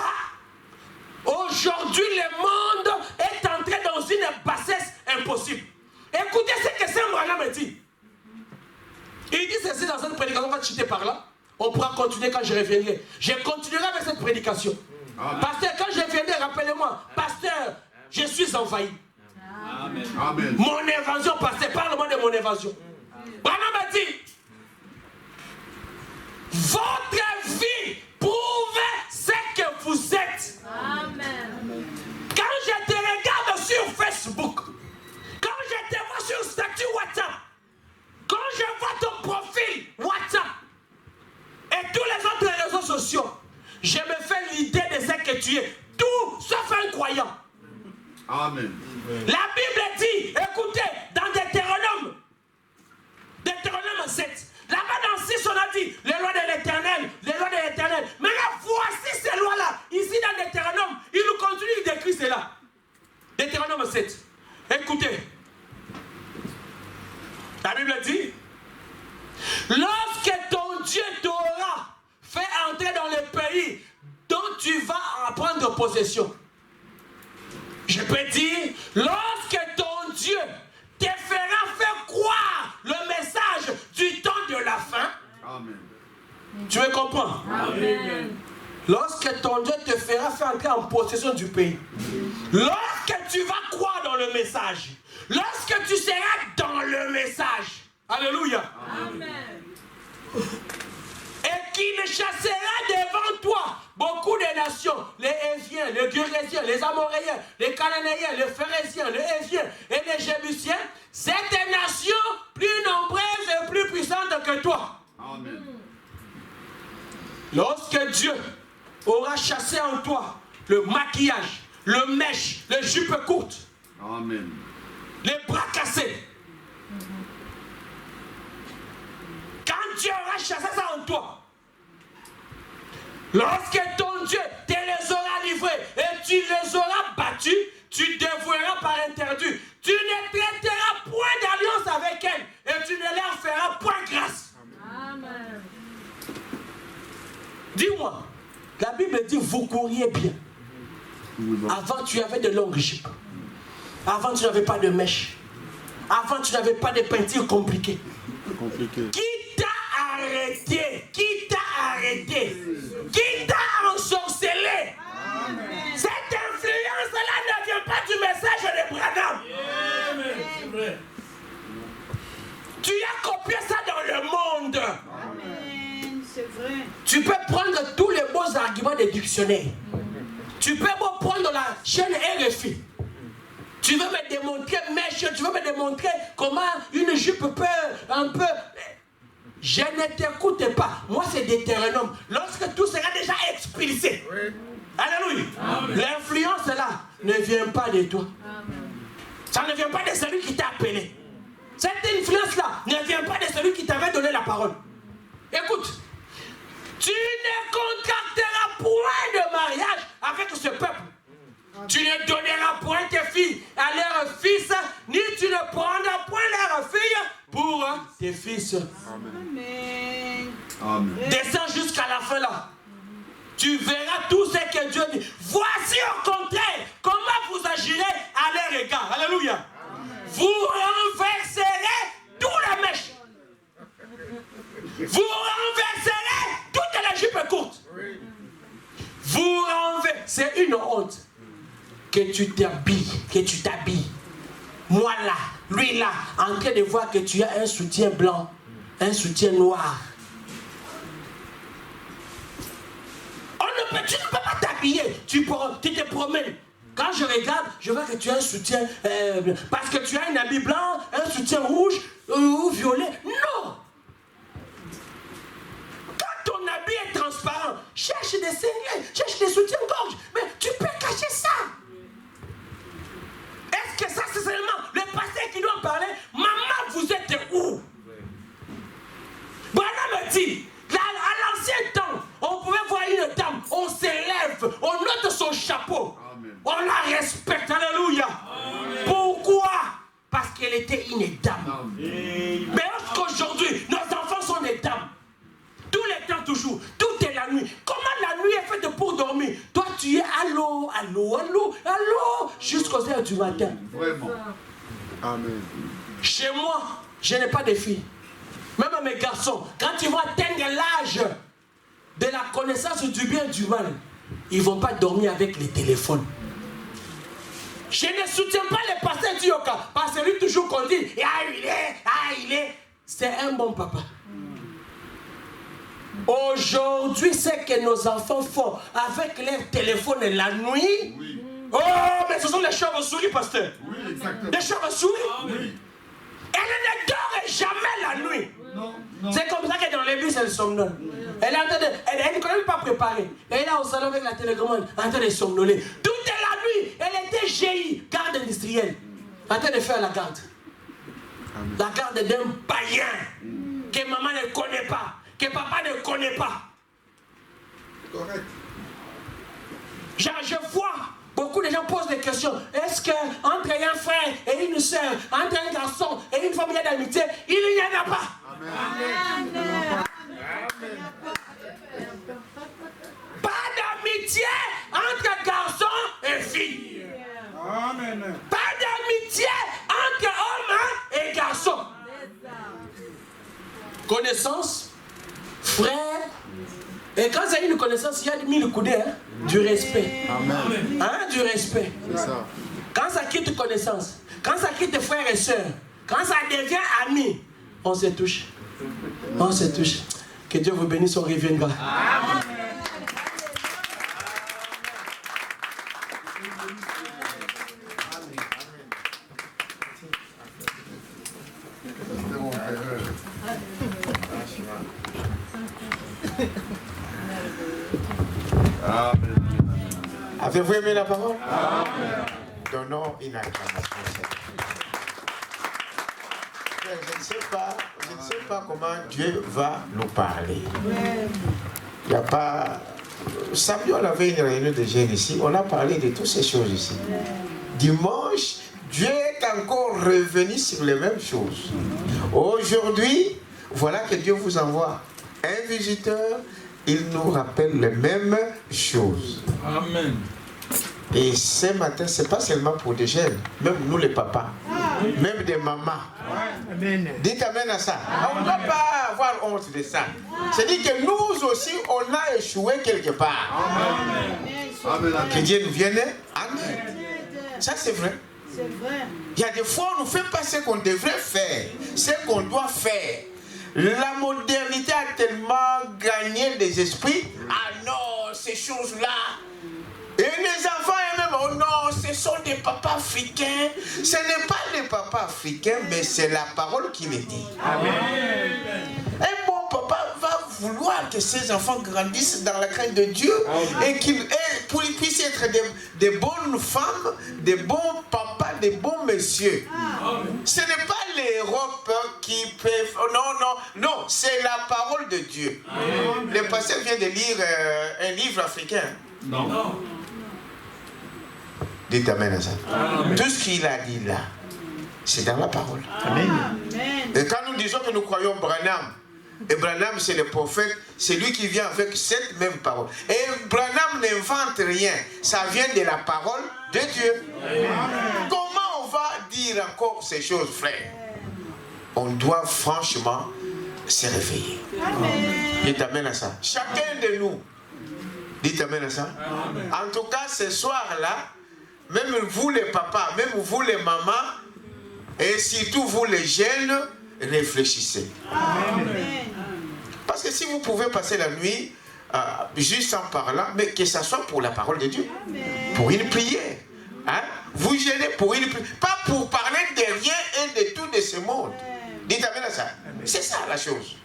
aujourd'hui, le monde est entré dans une bassesse impossible. Écoutez ce que Saint Branham me dit. Il dit ceci dans cette prédication, on va chuter par là. On pourra continuer quand je reviendrai. Je continuerai avec cette prédication. Amen. Pasteur, quand je viendrai, rappelez-moi, pasteur, je suis envahi. Amen. Amen. Mon évasion, pasteur, parle-moi de mon évasion. Branham m'a dit, votre vie prouve ce que vous êtes. Amen. Quand je te regarde sur Facebook, quand je te vois sur statut WhatsApp, quand je vois ton profil WhatsApp et tous les autres réseaux sociaux, je me fais l'idée de ce que tu es, tout sauf un croyant. Amen. La Bible dit, écoutez, dans Deutéronome 7, là-bas dans 6, on a dit, les lois de l'Éternel, les lois de l'Éternel. Mais là, voici ces lois-là. Ici dans Deutéronome, il nous continue d'écrire cela. Deutéronome 7. Écoutez. La Bible dit, lorsque ton Dieu t'aura fait entrer dans le pays dont tu vas en prendre possession. Je peux dire, lorsque ton Dieu te fera faire croire le message du temps de la fin. Amen. Tu me comprends? Amen. Lorsque ton Dieu te fera faire entrer en possession du pays. Lorsque tu vas croire dans le message. Lorsque tu seras dans le message. Alléluia. Amen. Et qu'il chassera devant toi beaucoup de nations, les Éviens, les Guérésiens, les Amoréens, les Cananéens, les Phérésiens, les Éviens et les Jébusiens, c'est des nations plus nombreuses et plus puissantes que toi. Amen. Lorsque Dieu aura chassé en toi le maquillage, le mèche, les jupes courtes, Amen. les bras cassés, quand Dieu aura chassé ça en toi, lorsque ton Dieu te les aura livrés et tu les auras battus, tu dévoueras par interdit. Tu ne traiteras point d'alliance avec elles et tu ne leur feras point grâce. Amen. Dis-moi, la Bible dit vous courriez bien. Avant tu avais de longues jupes. Avant tu n'avais pas de mèches. Avant tu n'avais pas de peinture compliquée. Qui t'a arrêté? Qui t'a arrêté? Qui t'a ensorcelé? Cette influence-là ne vient pas du message de Branham. Amen. Tu as copié ça dans le monde. Amen. C'est vrai. Tu peux prendre tous les beaux arguments des dictionnaires. Tu peux prendre la chaîne RFI. Tu veux me démontrer, tu veux me démontrer comment une jupe peut un peu... Je ne t'écoute pas. Moi, c'est Deutéronome. Lorsque tout sera déjà expulsé. Oui. Alléluia. L'influence là ne vient pas de toi. Amen. Ça ne vient pas de celui qui t'a appelé. Cette influence là ne vient pas de celui qui t'avait donné la parole. Écoute. Tu ne contracteras point de mariage avec ce peuple. Tu ne donneras point tes filles à leurs fils, ni tu ne prendras point leurs filles pour tes fils. Amen. Amen. Descends jusqu'à la fin là. Tu verras tout ce que Dieu dit. Voici au contraire comment vous agirez à leur égard. Alléluia. vous renverserez tous les mèches. Vous renverserez toutes les jupes courtes. Vous renverserez. C'est une honte que tu t'habilles. Moi là, lui là, en train de voir que tu as un soutien blanc, un soutien noir. Tu ne peux pas t'habiller, tu te promènes. Quand je regarde, je vois que tu as un soutien, parce que tu as un habit blanc, un soutien rouge ou violet. Non! Quand ton habit est transparent, cherche des seigneurs, cherche des soutiens-gorge, mais tu peux cacher ça. Est-ce que ça c'est seulement le pasteur qui doit parler? Maman, vous êtes où? Branham me dit, à l'ancien temps, on pouvait voir une dame, on s'élève, on note son chapeau, amen. On la respecte, alléluia. Amen. Pourquoi? Parce qu'elle était une dame. Amen. Mais aujourd'hui, nos enfants sont des dames. Tous les temps, toujours, tout est la nuit. Comment la nuit est faite pour dormir? Toi, tu es allô, jusqu'aux heures du matin. Vraiment. Amen. Chez moi, je n'ai pas de filles. Même à mes garçons, quand ils vont atteindre l'âge de la connaissance du bien et du mal, ils ne vont pas dormir avec les téléphones. Je ne soutiens pas les pasteurs du Yoka, parce que lui toujours qu'on dit, il est. C'est un bon papa. Aujourd'hui, c'est que nos enfants font avec leur téléphone la nuit. Oui. Oh, mais ce sont les chauves-souris, pasteur. Oui, exactement. Les chauves-souris. Oui. Elle ne dort jamais la nuit. Non. C'est comme ça que dans les bus, elle somnole. Elle ne connaît même pas préparée. Elle est là au salon avec la télécommande, en train de somnoler. Toute la nuit, elle était GI, garde industrielle, en train de faire la garde. Amen. La garde d'un païen que maman ne connaît pas, que papa ne connaît pas. Correct. Je vois beaucoup de gens posent des questions. Est-ce qu'entre un frère et une soeur, entre un garçon et une famille d'amitié, il n'y en a pas? Amen. Pas d'amitié entre garçons et filles. Amen. Pas d'amitié entre hommes et garçons. Connaissance, frère. Et quand il y a une connaissance, il y a 1000 coudées, hein, du respect. Amen. Hein, du respect. C'est ça. Quand ça quitte connaissance, quand ça quitte frères et sœurs, quand ça devient ami, on se touche. On se touche. Que Dieu vous bénisse, on reviendra. Amen. Avez-vous aimé la parole? Amen. Donnons une acclamation. Je ne sais pas comment Dieu va nous parler. Il n'y a pas... Samedi, on avait une réunion de jeunes ici. On a parlé de toutes ces choses ici. Dimanche, Dieu est encore revenu sur les mêmes choses. Aujourd'hui, voilà que Dieu vous envoie un visiteur. Il nous rappelle les mêmes choses. Amen. Et ce matin, ce n'est pas seulement pour des jeunes, même nous les papas, même des mamans. Amen. Dites amen à ça. On ne doit pas avoir honte de ça. C'est-à-dire que nous aussi, on a échoué quelque part. Amen. Que Dieu nous vienne. Amen. Ça, c'est vrai. C'est vrai. Il y a des fois, on ne fait pas ce qu'on devrait faire, ce qu'on doit faire. La modernité a tellement gagné les esprits. Ah non, ces choses-là. Et les enfants eux-mêmes, oh non, ce sont des papas africains. Ce n'est pas des papas africains, mais c'est la parole qui le dit. Amen. Un bon papa va vouloir que ses enfants grandissent dans la crainte de Dieu. Amen. Et qu'ils puissent être des bonnes femmes, des bons papas, des bons messieurs. Amen. Ce n'est pas l'Europe qui peut... Non, c'est la parole de Dieu. Amen. Le pasteur vient de lire un livre africain. Non. Dites amen à ça. Amen. Tout ce qu'il a dit là, c'est dans la parole. Amen. Et quand nous disons que nous croyons Branham, et Branham c'est le prophète, c'est lui qui vient avec cette même parole. Et Branham n'invente rien, ça vient de la parole de Dieu. Amen. Comment on va dire dire encore ces choses, frère, on doit franchement se réveiller. Dites amen à ça. Chacun de nous. Dites amen à ça. En tout cas, ce soir-là, même vous les papas, même vous les mamans, et surtout vous les jeunes, réfléchissez. Parce que si vous pouvez passer la nuit juste en parlant, mais que ce soit pour la parole de Dieu, pour une prière. Hein? Vous gênez pour une prière, pas pour parler de rien et de tout de ce monde. Dites amen à ça. C'est ça la chose.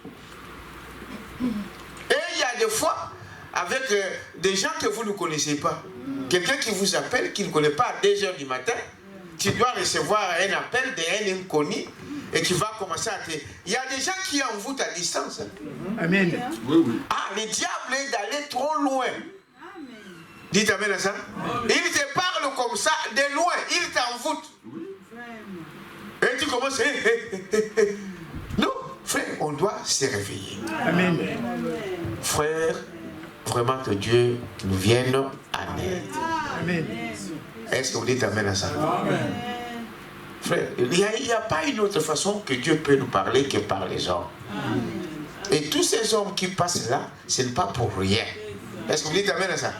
Et il y a des fois, avec des gens que vous ne connaissez pas, quelqu'un qui vous appelle, qui ne connaît pas à 2 h du matin, tu dois recevoir un appel d'un inconnu et qui va commencer à te... Il y a des gens qui envoûtent à distance. Amen. Oui, oui. Ah, le diable est d'aller trop loin. Dites amen à ça. Il te parle comme ça, de loin, il t'envoûte. Et tu commences... Non, frère, on doit se réveiller. Amen. Frère, vraiment que Dieu nous vienne en aide. Amen. Est-ce que vous dites amen à ça? Amen. Frère, il n'y a pas une autre façon que Dieu peut nous parler que par les hommes. Amen. Et tous ces hommes qui passent là, ce n'est pas pour rien. Est-ce que vous dites amen à ça?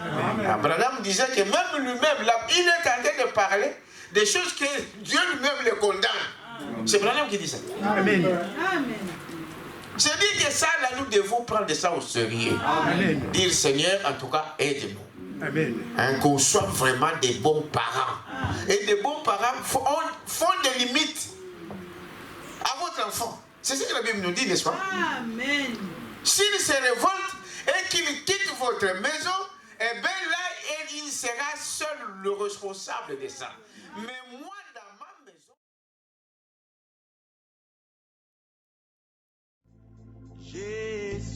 Abraham disait que même lui-même, il est en train de parler des choses que Dieu lui-même les condamne. C'est Abraham qui dit ça. Amen. Je dis que ça, là, nous devons prendre ça au sérieux. Amen. Dire Seigneur, en tout cas, aide-nous. Amen. Hein, qu'on soit vraiment des bons parents. Et des bons parents font des limites à votre enfant. C'est ce que la Bible nous dit, n'est-ce pas? Amen. S'il se révolte et qu'il quitte votre maison, eh bien là, il sera seul le responsable de ça. Mais moi, dans ma maison... Jésus.